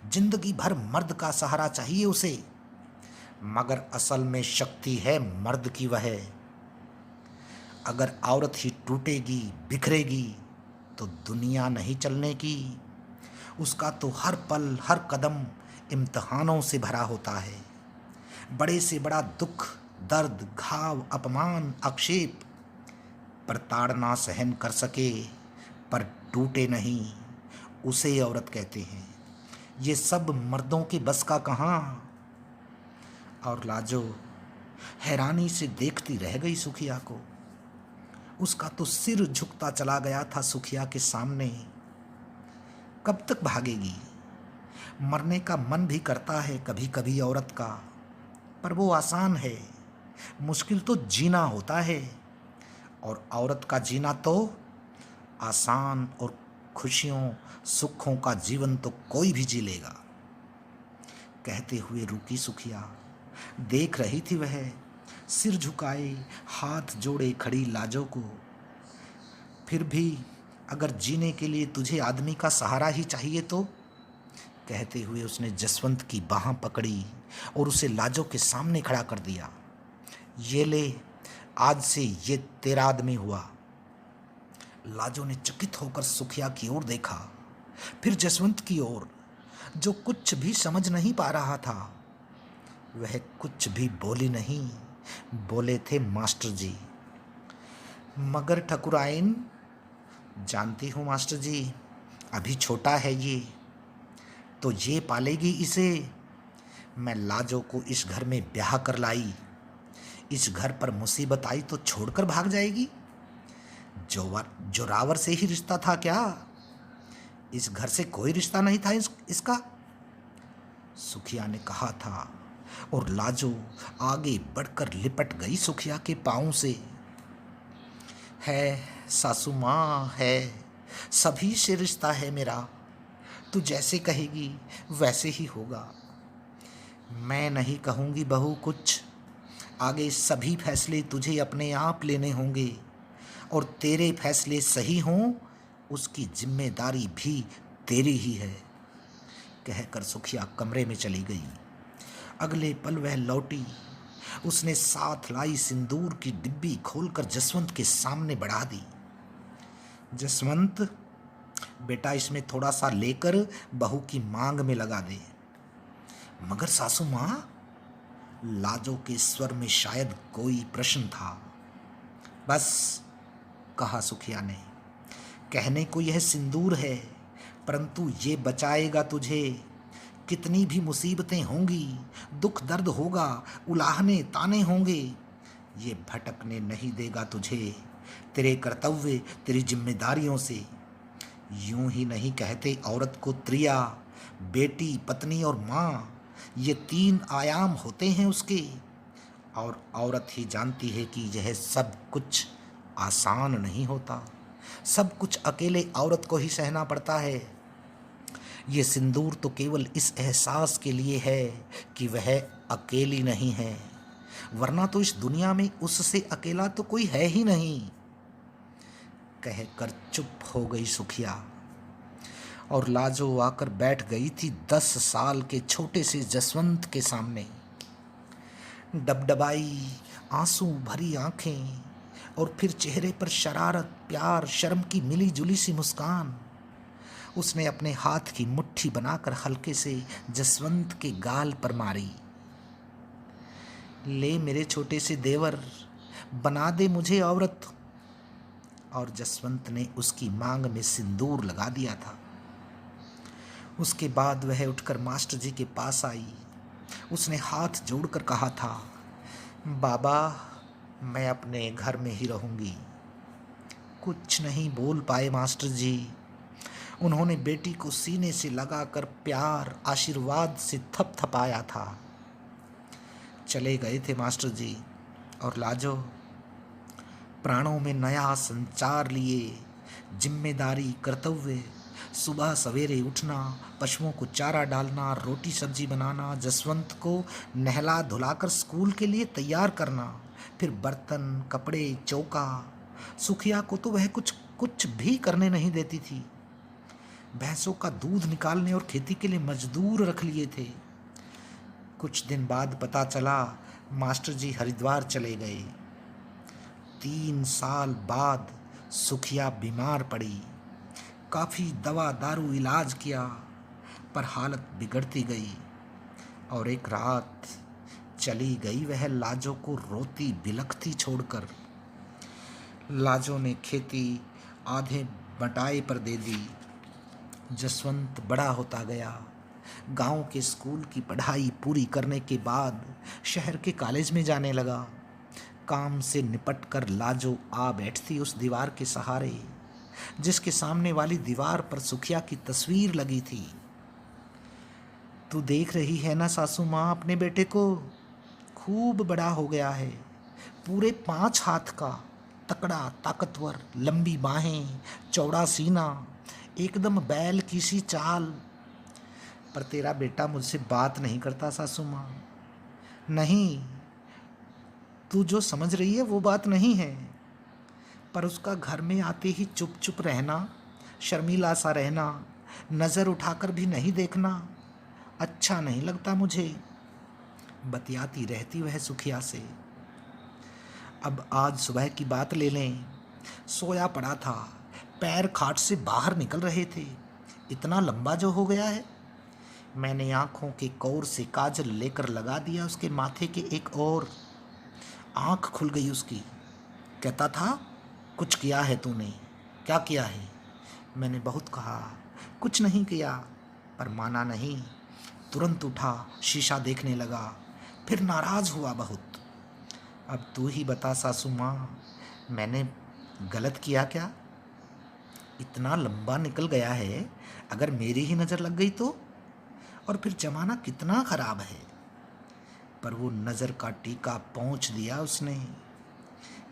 जिंदगी भर मर्द का सहारा चाहिए उसे, मगर असल में शक्ति है मर्द की वह। अगर औरत ही टूटेगी, बिखरेगी, तो दुनिया नहीं चलने की। उसका तो हर पल, हर कदम इम्तिहानों से भरा होता है। बड़े से बड़ा दुख, दर्द, घाव, अपमान, आक्षेप, प्रताड़ना सहन कर सके पर टूटे नहीं, उसे औरत कहते हैं। ये सब मर्दों के बस का कहाँ। और लाजो हैरानी से देखती रह गई सुखिया को। उसका तो सिर झुकता चला गया था सुखिया के सामने। कब तक भागेगी? मरने का मन भी करता है कभी कभी औरत का, पर वो आसान है, मुश्किल तो जीना होता है। और औरत का जीना तो आसान, और खुशियों सुखों का जीवन तो कोई भी जी लेगा। कहते हुए रुकी सुखिया। देख रही थी वह सिर झुकाए हाथ जोड़े खड़ी लाजो को। फिर भी अगर जीने के लिए तुझे आदमी का सहारा ही चाहिए तो, कहते हुए उसने जसवंत की बाह पकड़ी और उसे लाजो के सामने खड़ा कर दिया। ये ले, आज से ये तेरा आदमी हुआ। लाजो ने चकित होकर सुखिया की ओर देखा, फिर जसवंत की ओर, जो कुछ भी समझ नहीं पा रहा था। वह कुछ भी बोली नहीं। बोले थे मास्टर जी। मगर ठकुराइन, जानती हूँ मास्टर जी, अभी छोटा है ये, तो ये पालेगी इसे। मैं लाजो को इस घर में ब्याह कर लाई, इस घर पर मुसीबत आई तो छोड़कर भाग जाएगी? जोरावर से ही रिश्ता था क्या? इस घर से कोई रिश्ता नहीं था इसका, सुखिया ने कहा था। और लाजो आगे बढ़कर लिपट गई सुखिया के पांव से। है सासू माँ, है, सभी से रिश्ता है मेरा, तू जैसे कहेगी वैसे ही होगा। मैं नहीं कहूँगी बहू कुछ, आगे सभी फैसले तुझे अपने आप लेने होंगे, और तेरे फैसले सही हों उसकी जिम्मेदारी भी तेरी ही है। कहकर सुखिया कमरे में चली गई। अगले पल वह लौटी। उसने साथ लाई सिंदूर की डिब्बी खोलकर जसवंत के सामने बढ़ा दी। जसवंत बेटा, इसमें थोड़ा सा लेकर बहू की मांग में लगा दे। मगर सासू माँ, लाजो के स्वर में शायद कोई प्रश्न था। बस, कहा सुखिया ने, कहने को यह सिंदूर है, परंतु ये बचाएगा तुझे। कितनी भी मुसीबतें होंगी, दुख दर्द होगा, उलाहने ताने होंगे, ये भटकने नहीं देगा तुझे तेरे कर्तव्य, तेरी जिम्मेदारियों से। यूं ही नहीं कहते औरत को त्रिया, बेटी, पत्नी और माँ, ये 3 आयाम होते हैं उसके। और औरत ही जानती है कि यह सब कुछ आसान नहीं होता, सब कुछ अकेले औरत को ही सहना पड़ता है। ये सिंदूर तो केवल इस एहसास के लिए है कि वह अकेली नहीं है, वरना तो इस दुनिया में उससे अकेला तो कोई है ही नहीं। कहकर चुप हो गई सुखिया। और लाजो आकर बैठ गई थी 10 साल के छोटे से जसवंत के सामने। डबडबाई, आंसू भरी आंखें, और फिर चेहरे पर शरारत, प्यार, शर्म की मिली जुली सी मुस्कान। उसने अपने हाथ की मुट्ठी बनाकर हल्के से जसवंत के गाल पर मारी। ले मेरे छोटे से देवर, बना दे मुझे औरत। और जसवंत ने उसकी मांग में सिंदूर लगा दिया था। उसके बाद वह उठकर मास्टर जी के पास आई। उसने हाथ जोड़कर कहा था, बाबा, मैं अपने घर में ही रहूंगी। कुछ नहीं बोल पाए मास्टर जी। उन्होंने बेटी को सीने से लगाकर प्यार, आशीर्वाद से थपथपाया था। चले गए थे मास्टर जी। और लाजो प्राणों में नया संचार लिए, जिम्मेदारी, कर्तव्य, सुबह सवेरे उठना, पशुओं को चारा डालना, रोटी सब्जी बनाना, जसवंत को नहला धुलाकर स्कूल के लिए तैयार करना, फिर बर्तन, कपड़े, चौका। सुखिया को तो वह कुछ भी करने नहीं देती थी। भैंसों का दूध निकालने और खेती के लिए मजदूर रख लिए थे। कुछ दिन बाद पता चला मास्टर जी हरिद्वार चले गए। 3 साल बाद सुखिया बीमार पड़ी। काफ़ी दवा दारू इलाज किया, पर हालत बिगड़ती गई। और एक रात चली गई वह लाजो को रोती बिलखती छोड़कर। लाजो ने खेती आधे बटाए पर दे दी। जसवंत बड़ा होता गया। गांव के स्कूल की पढ़ाई पूरी करने के बाद शहर के कॉलेज में जाने लगा। काम से निपट कर लाजो आ बैठती उस दीवार के सहारे जिसके सामने वाली दीवार पर सुखिया की तस्वीर लगी थी। तू देख रही है ना सासू माँ अपने बेटे को, खूब बड़ा हो गया है, पूरे 5 हाथ का, तकड़ा ताकतवर, लंबी बाहें, चौड़ा सीना, एकदम बैल की सी चाल। पर तेरा बेटा मुझसे बात नहीं करता सासू माँ। नहीं, तू जो समझ रही है वो बात नहीं है, पर उसका घर में आते ही चुप चुप रहना, शर्मीला सा रहना, नज़र उठाकर भी नहीं देखना अच्छा नहीं लगता मुझे। बतियाती रहती वह सुखिया से। अब आज सुबह की बात ले लें। सोया पड़ा था, पैर खाट से बाहर निकल रहे थे, इतना लंबा जो हो गया है। मैंने आँखों के कोर से काजल लेकर लगा दिया उसके माथे के एक ओर। आँख खुल गई उसकी। कहता था, कुछ किया है तूने? क्या किया है? मैंने बहुत कहा, कुछ नहीं किया, पर माना नहीं। तुरंत उठा, शीशा देखने लगा, फिर नाराज़ हुआ बहुत। अब तू ही बता सासू माँ, मैंने गलत किया क्या? इतना लंबा निकल गया है, अगर मेरी ही नज़र लग गई तो? और फिर ज़माना कितना ख़राब है। पर वो नज़र का टीका पोंछ दिया उसने।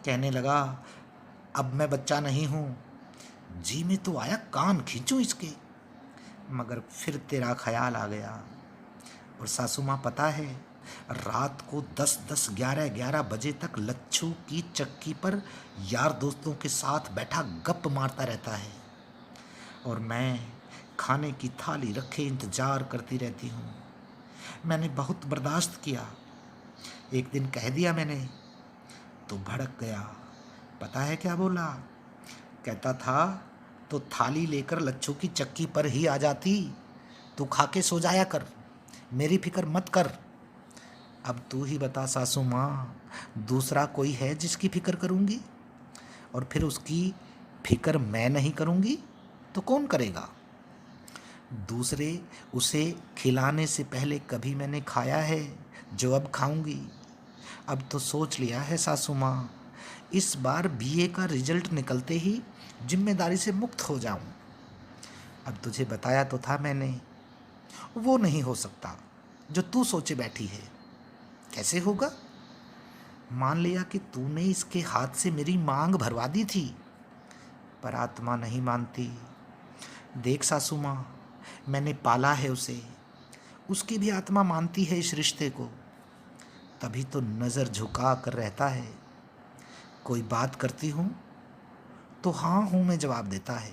कहने लगा, अब मैं बच्चा नहीं हूँ। जी में तो आया कान खींचूं इसके, मगर फिर तेरा ख्याल आ गया। और सासू माँ पता है, रात को 10-10, 11-11 बजे तक लच्छू की चक्की पर यार दोस्तों के साथ बैठा गप मारता रहता है, और मैं खाने की थाली रखे इंतजार करती रहती हूँ। मैंने बहुत बर्दाश्त किया। एक दिन कह दिया मैंने तो भड़क गया। पता है क्या बोला? कहता था, तो थाली लेकर लच्छू की चक्की पर ही आ जाती, तू खा के सो जाया कर, मेरी फिक्र मत कर। अब तू ही बता सासू माँ, दूसरा कोई है जिसकी फिक्र करूँगी? और फिर उसकी फिक्र मैं नहीं करूँगी तो कौन करेगा? दूसरे उसे खिलाने से पहले कभी मैंने खाया है जो अब खाऊंगी? अब तो सोच लिया है सासू माँ, इस बार बीए का रिजल्ट निकलते ही जिम्मेदारी से मुक्त हो जाऊं। अब तुझे बताया तो था मैंने, वो नहीं हो सकता जो तू सोचे बैठी है। कैसे होगा? मान लिया कि तूने इसके हाथ से मेरी मांग भरवा दी थी, पर आत्मा नहीं मानती। देख सासू माँ, मैंने पाला है उसे, उसकी भी आत्मा मानती है इस रिश्ते को, तभी तो नज़र झुका कर रहता है। कोई बात करती हूँ तो हाँ हूँ में जवाब देता है।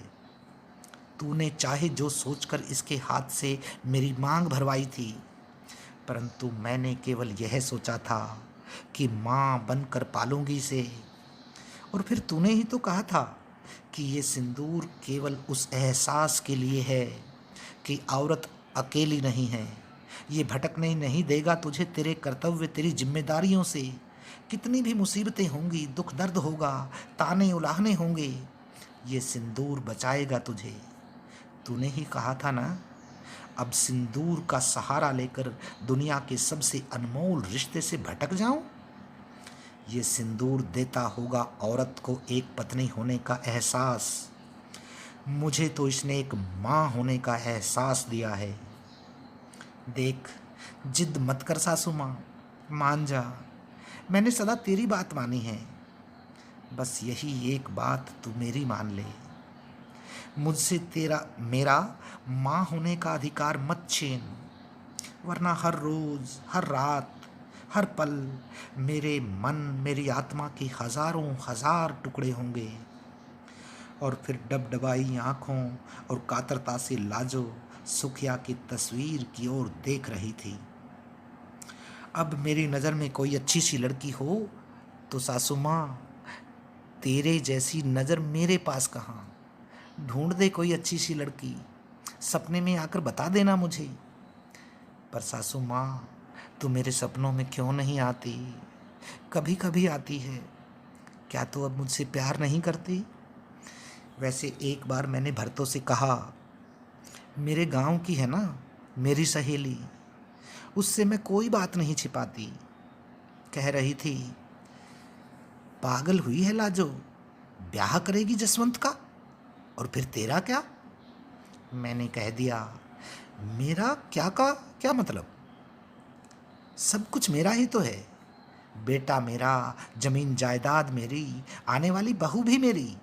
तूने चाहे जो सोचकर इसके हाथ से मेरी मांग भरवाई थी, परंतु मैंने केवल यह सोचा था कि माँ बनकर पालूंगी इसे। और फिर तूने ही तो कहा था कि ये सिंदूर केवल उस एहसास के लिए है कि औरत अकेली नहीं है, ये भटकने नहीं देगा तुझे तेरे कर्तव्य, तेरी जिम्मेदारियों से। कितनी भी मुसीबतें होंगी, दुख दर्द होगा, ताने उलाहने होंगे, ये सिंदूर बचाएगा तुझे। तूने ही कहा था ना, अब सिंदूर का सहारा लेकर दुनिया के सबसे अनमोल रिश्ते से भटक जाऊं? ये सिंदूर देता होगा औरत को एक पत्नी होने का एहसास। मुझे तो इसने एक माँ होने का एहसास दिया है। देख, जिद मत कर सासू माँ, मान जा। मैंने सदा तेरी बात मानी है, बस यही एक बात तू मेरी मान ले। मुझसे तेरा मेरा माँ होने का अधिकार मत छीन, वरना हर रोज़, हर रात, हर पल मेरे मन, मेरी आत्मा के हज़ारों हज़ार टुकड़े होंगे। और फिर डबडबाई आँखों और कातरता से लाजो सुखिया की तस्वीर की ओर देख रही थी। अब मेरी नज़र में कोई अच्छी सी लड़की हो तो सासू माँ, तेरे जैसी नज़र मेरे पास कहाँ। ढूंढ दे कोई अच्छी सी लड़की, सपने में आकर बता देना मुझे। पर सासू माँ, तू मेरे सपनों में क्यों नहीं आती? कभी कभी आती है। क्या तू अब मुझसे प्यार नहीं करती? वैसे एक बार मैंने भरतों से कहा, मेरे गांव की है ना मेरी सहेली, उससे मैं कोई बात नहीं छिपाती। कह रही थी, पागल हुई है लाजो, ब्याह करेगी जसवंत का, और फिर तेरा क्या? मैंने कह दिया, मेरा क्या का क्या मतलब? सब कुछ मेरा ही तो है, बेटा मेरा, जमीन जायदाद मेरी, आने वाली बहू भी मेरी।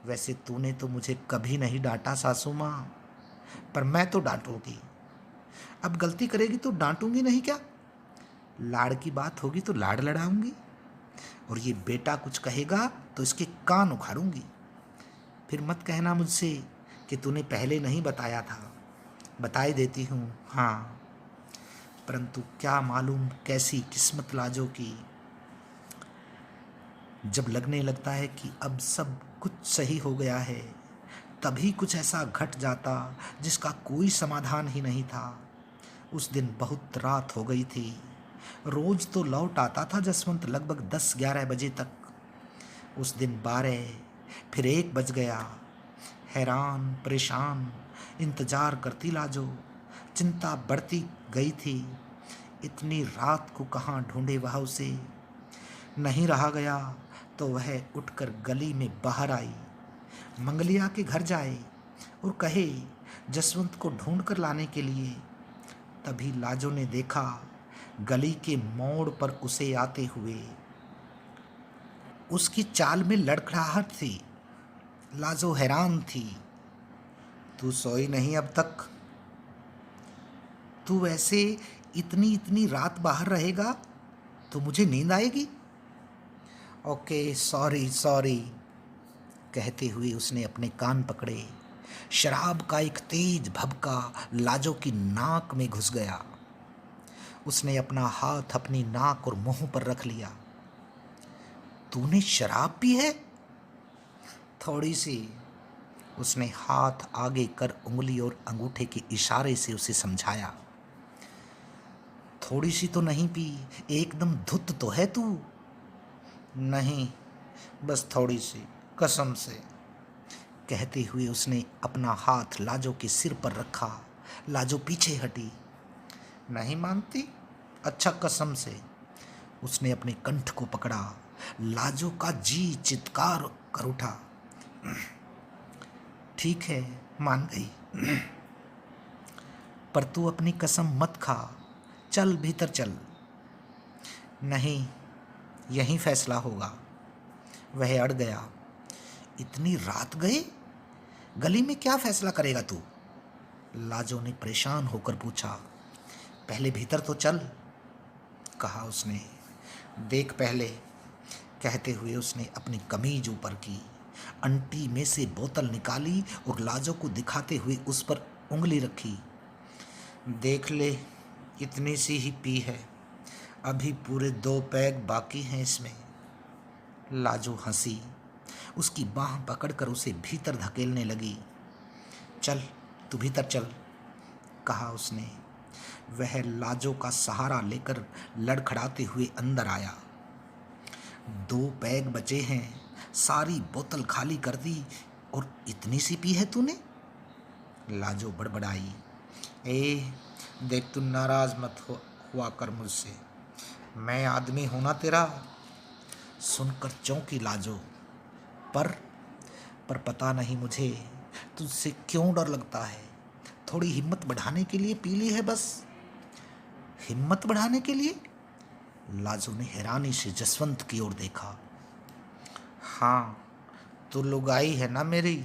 वैसे तूने तो मुझे कभी नहीं डांटा सासू माँ, पर मैं तो डांटूंगी। अब गलती करेगी तो डांटूंगी नहीं क्या? लाड़ की बात होगी तो लाड़ लड़ाऊंगी, और ये बेटा कुछ कहेगा तो इसके कान उखाड़ूंगी। फिर मत कहना मुझसे कि तूने पहले नहीं बताया था, बताई देती हूँ हाँ, परंतु क्या मालूम कैसी किस्मत लाजो की, जब लगने लगता है कि अब सब कुछ सही हो गया है, तभी कुछ ऐसा घट जाता जिसका कोई समाधान ही नहीं था। उस दिन बहुत रात हो गई थी। रोज तो लौट आता था जसवंत लगभग 10-11 बजे तक। उस दिन 12, फिर 1 बज गया। हैरान परेशान इंतजार करती लाजो, चिंता बढ़ती गई थी। इतनी रात को कहाँ ढूंढे वह उसे। नहीं रहा गया तो वह उठकर गली में बाहर आई, मंगलिया के घर जाए और कहे जसवंत को ढूंढ कर लाने के लिए। तभी लाजो ने देखा गली के मोड़ पर उसे आते हुए। उसकी चाल में लड़खड़ाहट थी। लाजो हैरान थी। तू सोई नहीं अब तक? तू वैसे इतनी इतनी रात बाहर रहेगा तो मुझे नींद आएगी। ओके सॉरी सॉरी, कहते हुए उसने अपने कान पकड़े। शराब का एक तेज भभका लाजो की नाक में घुस गया। उसने अपना हाथ अपनी नाक और मुंह पर रख लिया। तूने शराब पी है? थोड़ी सी। उसने हाथ आगे कर उंगली और अंगूठे के इशारे से उसे समझाया। थोड़ी सी तो नहीं पी, एकदम धुत तो है तू। नहीं, बस थोड़ी सी, कसम से, कहते हुए उसने अपना हाथ लाजो के सिर पर रखा। लाजो पीछे हटी। नहीं मानती? अच्छा कसम से। उसने अपने कंठ को पकड़ा। लाजो का जी चित्कार कर उठा। ठीक है, मान गई, पर तू अपनी कसम मत खा। चल भीतर चल। नहीं, यहीं फैसला होगा। वह अड़ गया। इतनी रात गए? गली में क्या फैसला करेगा तू? लाजो ने परेशान होकर पूछा। पहले भीतर तो चल, कहा उसने। देख पहले, कहते हुए उसने अपनी कमीज ऊपर की, अंटी में से बोतल निकाली और लाजो को दिखाते हुए उस पर उंगली रखी। देख ले, इतनी सी ही पी है, अभी पूरे 2 पैग बाकी हैं इसमें। लाजो हंसी, उसकी बाह पकड़कर उसे भीतर धकेलने लगी। चल, तू भीतर चल, कहा उसने। वह लाजो का सहारा लेकर लड़खड़ाते हुए अंदर आया। 2 पैग बचे हैं, सारी बोतल खाली कर दी, और इतनी सी पी है तूने? लाजो बड़बड़ाई। ए देख, तू नाराज मत हुआ कर मुझसे, मैं आदमी हूं ना तेरा। सुनकर चौंकी लाजो। पर पता नहीं मुझे तुझसे क्यों डर लगता है। थोड़ी हिम्मत बढ़ाने के लिए पी ली है बस। हिम्मत बढ़ाने के लिए? लाजो ने हैरानी से जसवंत की ओर देखा। हाँ, तू लुगाई है ना मेरी,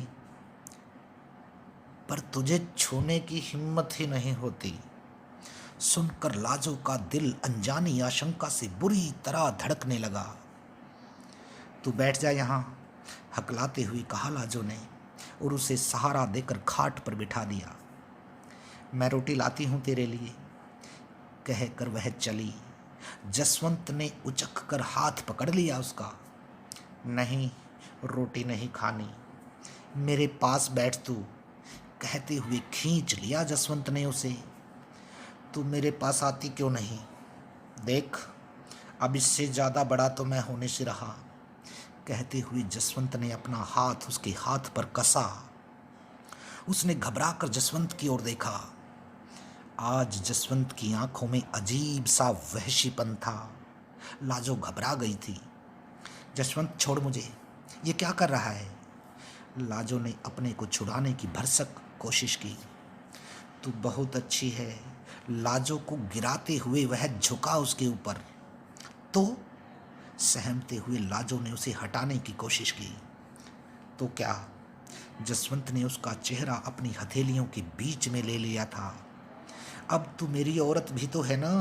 पर तुझे छूने की हिम्मत ही नहीं होती। सुनकर लाजो का दिल अनजानी आशंका से बुरी तरह धड़कने लगा। तू बैठ जा यहाँ, हकलाते हुए कहा लाजो ने, और उसे सहारा देकर खाट पर बिठा दिया। मैं रोटी लाती हूँ तेरे लिए, कहकर वह चली। जसवंत ने उचक कर हाथ पकड़ लिया उसका। नहीं, रोटी नहीं खानी, मेरे पास बैठ तू, कहते हुए खींच लिया जसवंत ने उसे। तू मेरे पास आती क्यों नहीं? देख, अब इससे ज़्यादा बड़ा तो मैं होने से रहा, कहते हुए जसवंत ने अपना हाथ उसके हाथ पर कसा। उसने घबराकर जसवंत की ओर देखा। आज जसवंत की आंखों में अजीब सा वहशीपन था। लाजो घबरा गई थी। जसवंत छोड़ मुझे, ये क्या कर रहा है? लाजो ने अपने को छुड़ाने की भरसक कोशिश की। तू बहुत अच्छी है। लाजो को गिराते हुए वह झुका उसके ऊपर। तो सहमते हुए लाजो ने उसे हटाने की कोशिश की। तो क्या? जसवंत ने उसका चेहरा अपनी हथेलियों के बीच में ले लिया था। अब तू मेरी औरत भी तो है ना?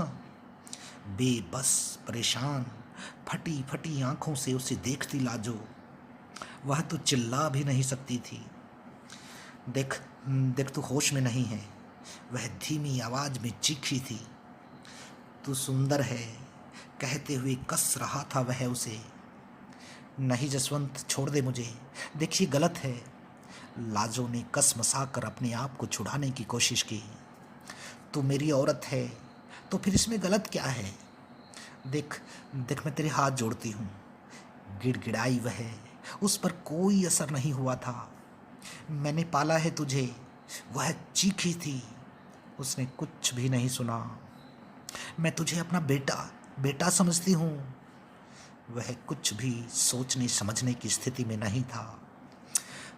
बेबस, परेशान, फटी फटी आंखों से उसे देखती लाजो। वह तो चिल्ला भी नहीं सकती थी। देख देख, तू होश में नहीं है, वह धीमी आवाज में चीखी थी। तू सुंदर है, कहते हुए कस रहा था वह उसे। नहीं जसवंत, छोड़ दे मुझे, देखिए गलत है। लाजो ने कस मसा कर अपने आप को छुड़ाने की कोशिश की। तू मेरी औरत है तो फिर इसमें गलत क्या है? देख देख, मैं तेरे हाथ जोड़ती हूँ। गिड़गिड़ाई वह। उस पर कोई असर नहीं हुआ था। मैंने पाला है तुझे, वह चीखी थी। उसने कुछ भी नहीं सुना। मैं तुझे अपना बेटा बेटा समझती हूँ। वह कुछ भी सोचने समझने की स्थिति में नहीं था।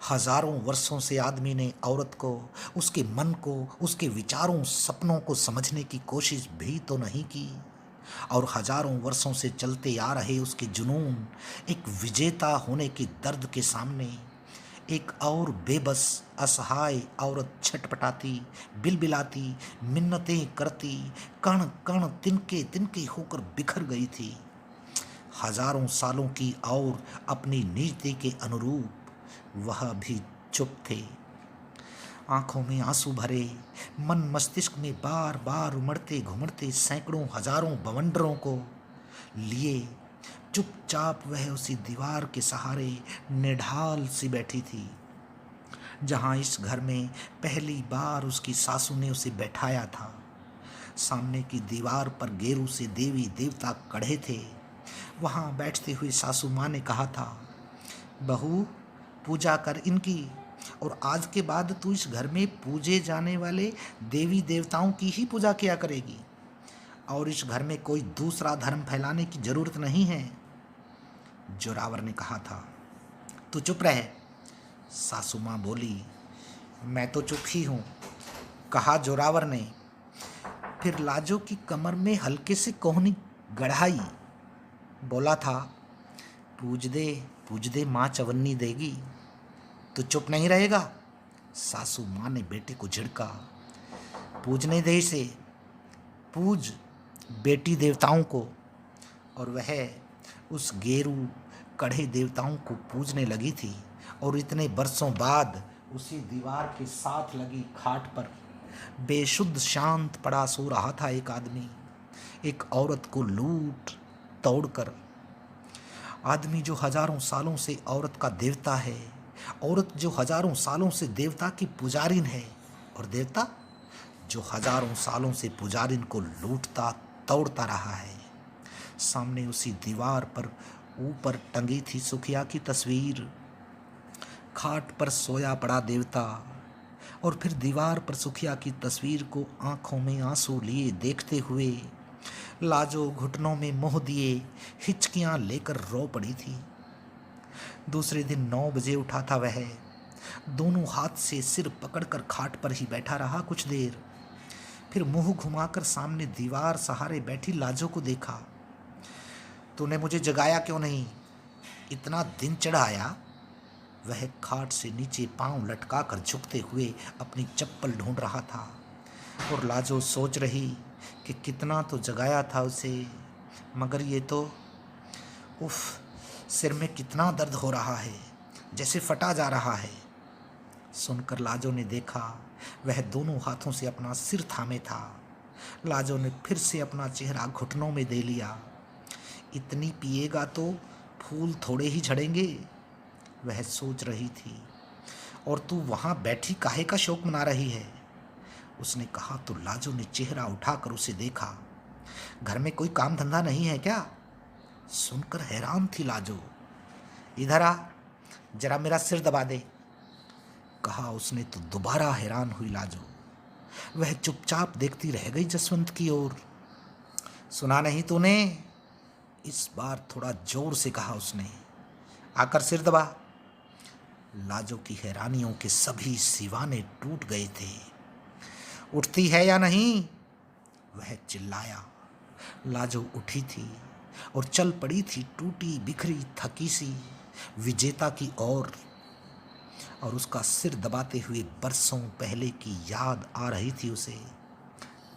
हजारों वर्षों से आदमी ने औरत को, उसके मन को, उसके विचारों सपनों को समझने की कोशिश भी तो नहीं की। और हजारों वर्षों से चलते आ रहे उसके जुनून, एक विजेता होने के दर्द के सामने एक और बेबस असहाय औरत छटपटाती, बिलबिलाती, मिन्नतें करती, कण कण तिनके तिनके होकर बिखर गई थी। हजारों सालों की और अपनी नीति के अनुरूप वह भी चुप थे। आंखों में आंसू भरे, मन मस्तिष्क में बार बार उमड़ते घुमड़ते सैकड़ों हजारों बवंडरों को लिए चुपचाप वह उसी दीवार के सहारे निढाल सी बैठी थी, जहाँ इस घर में पहली बार उसकी सासू ने उसे बैठाया था। सामने की दीवार पर गेरू से देवी देवता कढ़े थे। वहाँ बैठते हुए सासू माँ ने कहा था, बहू पूजा कर इनकी, और आज के बाद तू इस घर में पूजे जाने वाले देवी देवताओं की ही पूजा किया करेगी, और इस घर में कोई दूसरा धर्म फैलाने की जरूरत नहीं है। जोरावर ने कहा था। तू चुप रहे, सासू माँ बोली। मैं तो चुप ही हूँ, कहा जोरावर ने। फिर लाजो की कमर में हल्के से कोहनी गढ़ाई, बोला था, पूज दे माँ चवन्नी देगी। तू चुप नहीं रहेगा? सासू माँ ने बेटे को झिड़का। पूजने दे इसे, पूज बेटी देवताओं को। और वह उस गेरू कढ़े देवताओं को पूजने लगी थी। और इतने बरसों बाद उसी दीवार के साथ लगी खाट पर बेशुद्ध शांत पड़ा सो रहा था एक आदमी, एक औरत को लूट तोड़कर। आदमी जो हजारों सालों से औरत का देवता है, औरत जो हजारों सालों से देवता की पुजारिन है, और देवता जो हजारों सालों से पुजारिन को लूटता तोड़ता रहा है। सामने उसी दीवार पर ऊपर टंगी थी सुखिया की तस्वीर। खाट पर सोया पड़ा देवता, और फिर दीवार पर सुखिया की तस्वीर को आंखों में आंसू लिए देखते हुए लाजो घुटनों में मोह दिए हिचकियां लेकर रो पड़ी थी। दूसरे दिन 9 बजे उठा था वह। दोनों हाथ से सिर पकड़कर खाट पर ही बैठा रहा कुछ देर। फिर मुंह घुमाकर सामने दीवार सहारे बैठी लाजो को देखा। तूने मुझे जगाया क्यों नहीं? इतना दिन चढ़ाया। वह खाट से नीचे पांव लटका कर झुकते हुए अपनी चप्पल ढूंढ रहा था। और लाजो सोच रही कि कितना तो जगाया था उसे, मगर ये तो, उफ, सिर में कितना दर्द हो रहा है, जैसे फटा जा रहा है। सुनकर लाजो ने देखा वह दोनों हाथों से अपना सिर थामे था। लाजो ने फिर से अपना चेहरा घुटनों में दे लिया। इतनी पिएगा तो फूल थोड़े ही झड़ेंगे, वह सोच रही थी। और तू वहाँ बैठी काहे का शोक मना रही है? उसने कहा तो लाजो ने चेहरा उठाकर उसे देखा। घर में कोई काम धंधा नहीं है क्या? सुनकर हैरान थी लाजो। इधर आ, जरा मेरा सिर दबा दे, कहा उसने तो दोबारा हैरान हुई लाजो। वह चुपचाप देखती रह गई जसवंत की ओर। सुना नहीं तूने? इस बार थोड़ा जोर से कहा उसने। आकर सिर दबा। लाजो की हैरानियों के सभी सिवाने टूट गए थे। उठती है या नहीं, वह चिल्लाया। लाजो उठी थी और चल पड़ी थी टूटी बिखरी थकी सी विजेता की ओर। और उसका सिर दबाते हुए बरसों पहले की याद आ रही थी उसे।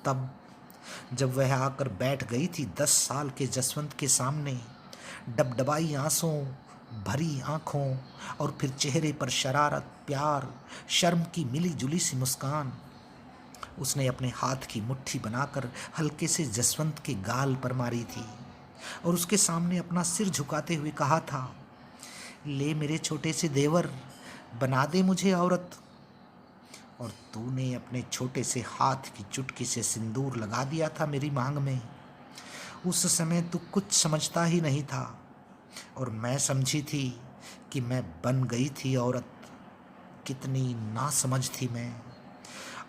तब जब वह आकर बैठ गई थी 10 साल के जसवंत के सामने, डबडबाई आंसू भरी आंखों और फिर चेहरे पर शरारत, प्यार, शर्म की मिली जुली सी मुस्कान। उसने अपने हाथ की मुट्ठी बनाकर हल्के से जसवंत के गाल पर मारी थी और उसके सामने अपना सिर झुकाते हुए कहा था, ले मेरे छोटे से देवर, बना दे मुझे औरत। और तूने अपने छोटे से हाथ की चुटकी से सिंदूर लगा दिया था मेरी मांग में। उस समय तू कुछ समझता ही नहीं था और मैं समझी थी कि मैं बन गई थी औरत। कितनी नासमझ थी मैं।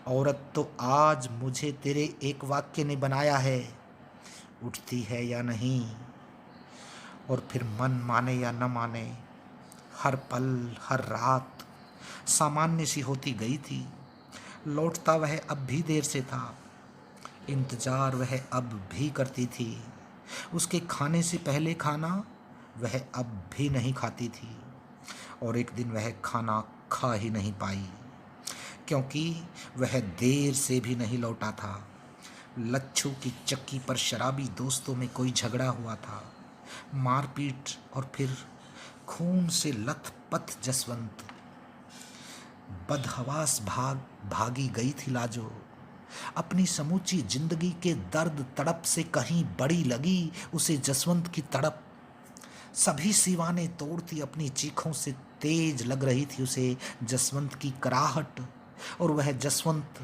औरत तो आज मुझे तेरे एक वाक्य ने बनाया है, उठती है या नहीं। और फिर मन माने या न माने, हर पल हर रात सामान्य सी होती गई थी। लौटता वह अब भी देर से था। इंतजार वह अब भी करती थी। उसके खाने से पहले खाना वह अब भी नहीं खाती थी। और एक दिन वह खाना खा ही नहीं पाई, क्योंकि वह देर से भी नहीं लौटा था। लच्छू की चक्की पर शराबी दोस्तों में कोई झगड़ा हुआ था। मारपीट और फिर खून से लथपथ जसवंत। बदहवास भागी गई थी लाजो। अपनी समूची जिंदगी के दर्द तड़प से कहीं बड़ी लगी उसे जसवंत की तड़प। सभी सीवाने तोड़ती अपनी चीखों से तेज लग रही थी उसे जसवंत की कराहट। और वह जसवंत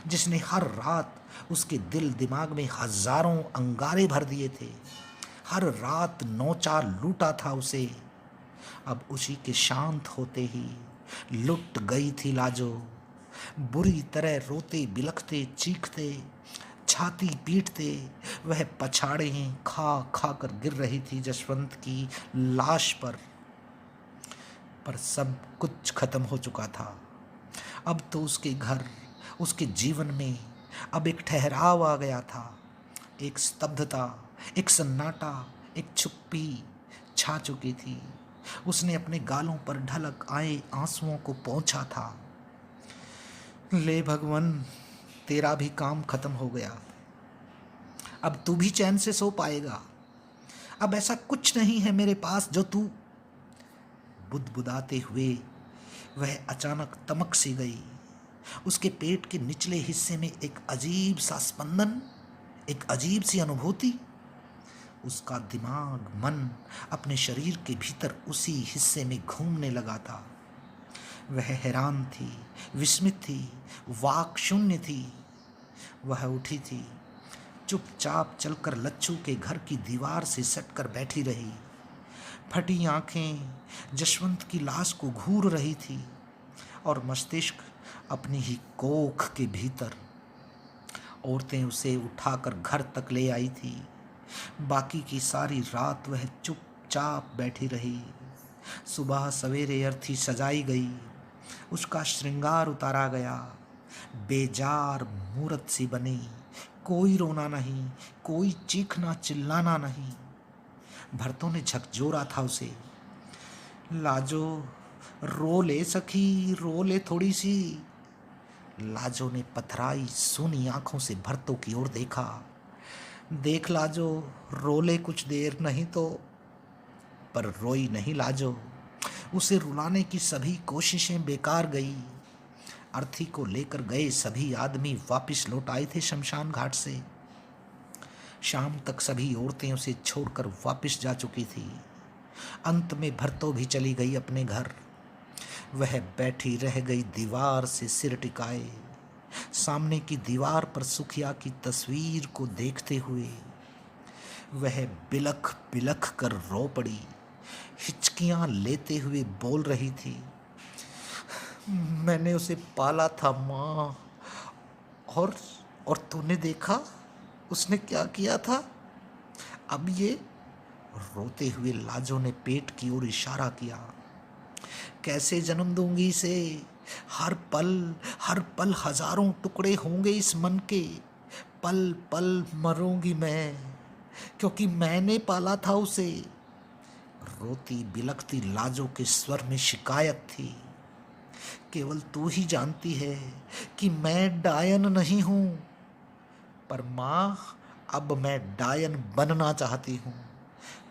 जिसने हर रात उसके दिल दिमाग में हजारों अंगारे भर दिए थे, हर रात नौचा लूटा था उसे, अब उसी के शांत होते ही लुट गई थी लाजो। बुरी तरह रोते बिलखते चीखते छाती पीटते वह पछाड़े खा खा कर गिर रही थी जसवंत की लाश पर सब कुछ खत्म हो चुका था। अब तो उसके घर, उसके जीवन में अब एक ठहराव आ गया था। एक स्तब्धता, एक सन्नाटा, एक चुप्पी छा चुकी थी। उसने अपने गालों पर ढलक आए आंसुओं को पोंछा था। ले भगवान, तेरा भी काम खत्म हो गया। अब तू भी चैन से सो पाएगा। अब ऐसा कुछ नहीं है मेरे पास जो तू। बुदबुदाते हुए वह अचानक तमक सी गई। उसके पेट के निचले हिस्से में एक अजीब सा स्पंदन, एक अजीब सी अनुभूति। उसका दिमाग, मन अपने शरीर के भीतर उसी हिस्से में घूमने लगा था। वह हैरान थी, विस्मित थी, वाक शून्य थी। वह उठी थी, चुपचाप चलकर लच्छू के घर की दीवार से सटकर बैठी रही। फटी आंखें जशवंत की लाश को घूर रही थी और मस्तिष्क अपनी ही कोख के भीतर। औरतें उसे उठाकर घर तक ले आई थी। बाकी की सारी रात वह चुपचाप बैठी रही। सुबह सवेरे अर्थी सजाई गई, उसका श्रृंगार उतारा गया। बेजार मूरत सी बनी, कोई रोना नहीं, कोई चीखना चिल्लाना नहीं। भरतों ने झकझोरा था उसे, लाजो रो ले सखी, रो ले थोड़ी सी। लाजो ने पथराई सूनी आंखों से भरतों की ओर देखा। देख लाजो, रो ले कुछ देर, नहीं तो। पर रोई नहीं लाजो। उसे रुलाने की सभी कोशिशें बेकार गई। अर्थी को लेकर गए सभी आदमी वापस लौट आए थे शमशान घाट से। शाम तक सभी औरतें उसे छोड़कर वापस जा चुकी थी। अंत में भरतो भी चली गई अपने घर। वह बैठी रह गई दीवार से सिर टिकाए, सामने की दीवार पर सुखिया की तस्वीर को देखते हुए। वह बिलख बिलख कर रो पड़ी, हिचकियां लेते हुए बोल रही थी, मैंने उसे पाला था माँ, और तूने देखा उसने क्या किया था। अब ये रोते हुए लाजो ने पेट की ओर इशारा किया। कैसे जन्म दूंगी इसे? हर पल हजारों टुकड़े होंगे इस मन के। पल पल मरूंगी मैं, क्योंकि मैंने पाला था उसे। रोती बिलखती लाजो के स्वर में शिकायत थी। केवल तू ही जानती है कि मैं डायन नहीं हूं, पर माँ, अब मैं डायन बनना चाहती हूँ।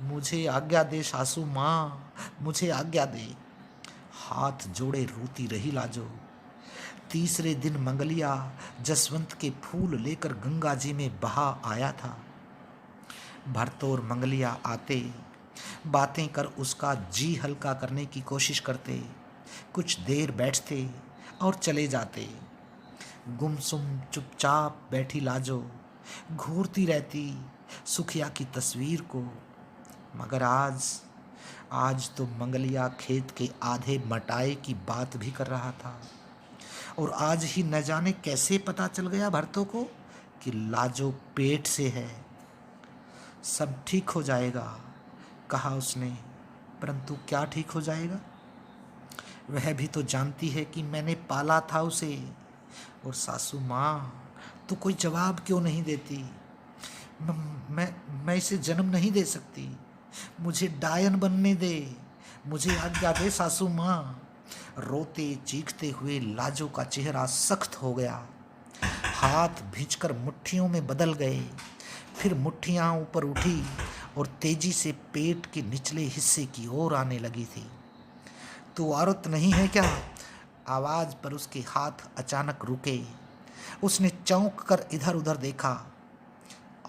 मुझे आज्ञा दे सासू माँ, मुझे आज्ञा दे। हाथ जोड़े रोती रही लाजो। तीसरे दिन मंगलिया जसवंत के फूल लेकर गंगा जी में बहा आया था। भरतो और मंगलिया आते, बातें कर उसका जी हल्का करने की कोशिश करते। कुछ देर बैठते और चले जाते। गुमसुम चुपचाप बैठी लाजो घूरती रहती सुखिया की तस्वीर को। मगर आज तो मंगलिया खेत के आधे मटाए की बात भी कर रहा था। और आज ही न जाने कैसे पता चल गया भरतों को कि लाजो पेट से है। सब ठीक हो जाएगा, कहा उसने, परंतु क्या ठीक हो जाएगा? वह भी तो जानती है कि मैंने पाला था उसे। और सासू माँ तो कोई जवाब क्यों नहीं देती? मैं इसे जन्म नहीं दे सकती। मुझे डायन बनने दे, मुझे आज्ञा दे सासू माँ। रोते चीखते हुए लाजो का चेहरा सख्त हो गया। हाथ भींचकर मुट्ठियों में बदल गए। फिर मुट्ठियाँ ऊपर उठी और तेजी से पेट के निचले हिस्से की ओर आने लगी थी। तू औरत नहीं है क्या? आवाज पर उसके हाथ अचानक रुके। उसने चौंक कर इधर उधर देखा।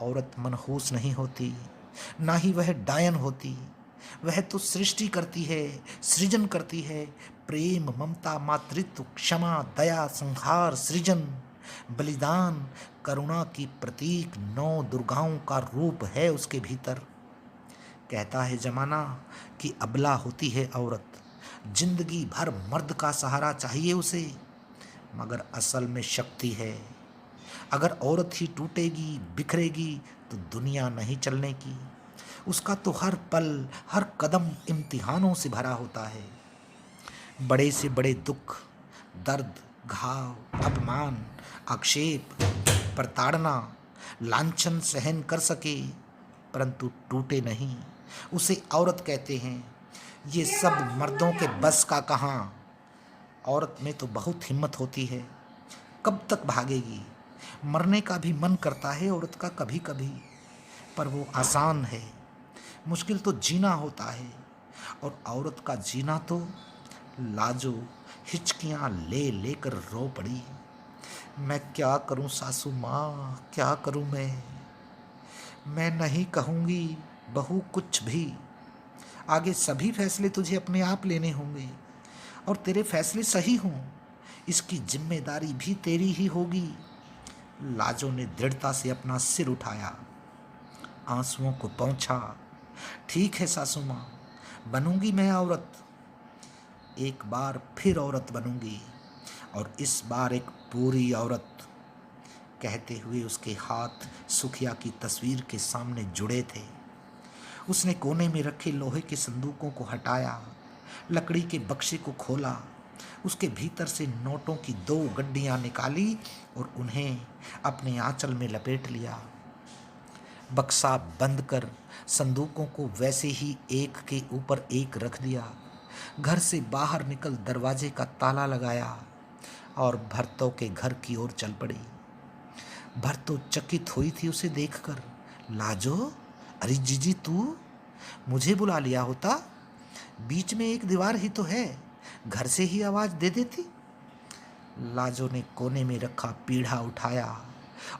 औरत मनहूस नहीं होती, ना ही वह डायन होती। वह तो सृष्टि करती है, सृजन करती है। प्रेम, ममता, मातृत्व, क्षमा, दया, संहार, सृजन, बलिदान, करुणा की प्रतीक 9 दुर्गाओं का रूप है उसके भीतर। कहता है जमाना कि अबला होती है औरत, जिंदगी भर मर्द का सहारा चाहिए उसे। मगर असल में शक्ति है। अगर औरत ही टूटेगी, बिखरेगी, तो दुनिया नहीं चलने की। उसका तो हर पल, हर कदम इम्तिहानों से भरा होता है। बड़े से बड़े दुख, दर्द, घाव, अपमान, आक्षेप, प्रताड़ना, लांछन सहन कर सके, परंतु टूटे नहीं, उसे औरत कहते हैं। ये सब मर्दों के बस का कहाँ। औरत में तो बहुत हिम्मत होती है। कब तक भागेगी? मरने का भी मन करता है औरत का कभी कभी, पर वो आसान है। मुश्किल तो जीना होता है, और औरत का जीना तो लाजो हिचकियाँ ले लेकर रो पड़ी। मैं क्या करूं सासू माँ, क्या करूं मैं नहीं कहूँगी बहू कुछ भी। आगे सभी फैसले तुझे अपने आप लेने होंगे, और तेरे फैसले सही हों, इसकी जिम्मेदारी भी तेरी ही होगी। लाजो ने दृढ़ता से अपना सिर उठाया, आंसुओं को पोंछा। ठीक है सासू माँ, बनूंगी मैं औरत। एक बार फिर औरत बनूंगी, और इस बार एक पूरी औरत। कहते हुए उसके हाथ सुखिया की तस्वीर के सामने जुड़े थे। उसने कोने में रखे लोहे के संदूकों को हटाया, लकड़ी के बक्से को खोला, उसके भीतर से नोटों की 2 गड्डियां निकाली और उन्हें अपने आंचल में लपेट लिया। बक्सा बंद कर संदूकों को वैसे ही एक के ऊपर एक रख दिया। घर से बाहर निकल दरवाजे का ताला लगाया और भरतों के घर की ओर चल पड़ी। भरतो चकित हुई थी उसे देखकर। लाजो, अरे जीजी तू, मुझे बुला लिया होता, बीच में एक दीवार ही तो है, घर से ही आवाज दे देती। लाजो ने कोने में रखा पीढ़ा उठाया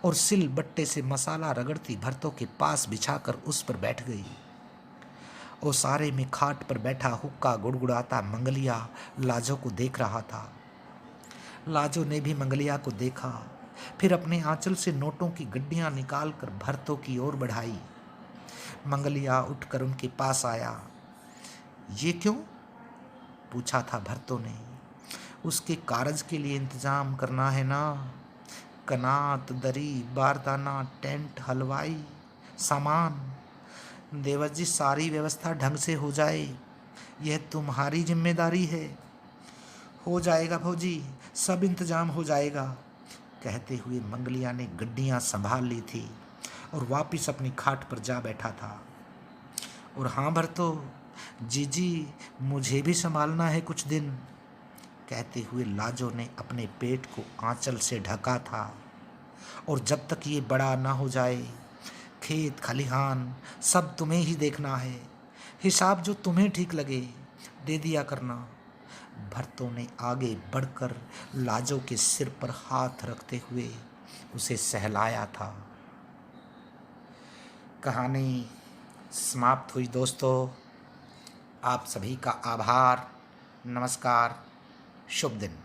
और सिल बट्टे से मसाला रगड़ती भरतों के पास बिछाकर उस पर बैठ गई। ओसारे में खाट पर बैठा हुक्का गुड़गुड़ाता मंगलिया लाजो को देख रहा था। लाजो ने भी मंगलिया को देखा, फिर अपने आंचल से नोटों की गड्डियां निकालकर भरतों की ओर बढ़ाई। मंगलिया उठकर उनके पास आया। ये क्यों? पूछा था भरतों ने। उसके कारज के लिए इंतजाम करना है ना। कनात, दरी, बारदाना, टेंट, हलवाई, सामान, देवर जी सारी व्यवस्था ढंग से हो जाए, यह तुम्हारी जिम्मेदारी है। हो जाएगा भौजी, सब इंतजाम हो जाएगा, कहते हुए मंगलिया ने गड्डियाँ संभाल ली थी और वापिस अपनी खाट पर जा बैठा था। और हाँ भरतो, जीजी मुझे भी संभालना है कुछ दिन, कहते हुए लाजो ने अपने पेट को आंचल से ढका था। और जब तक ये बड़ा ना हो जाए, खेत खलिहान सब तुम्हें ही देखना है, हिसाब जो तुम्हें ठीक लगे दे दिया करना। भरतों ने आगे बढ़कर लाजो के सिर पर हाथ रखते हुए उसे सहलाया था। कहानी समाप्त हुई दोस्तों। आप सभी का आभार। नमस्कार। शुभ दिन।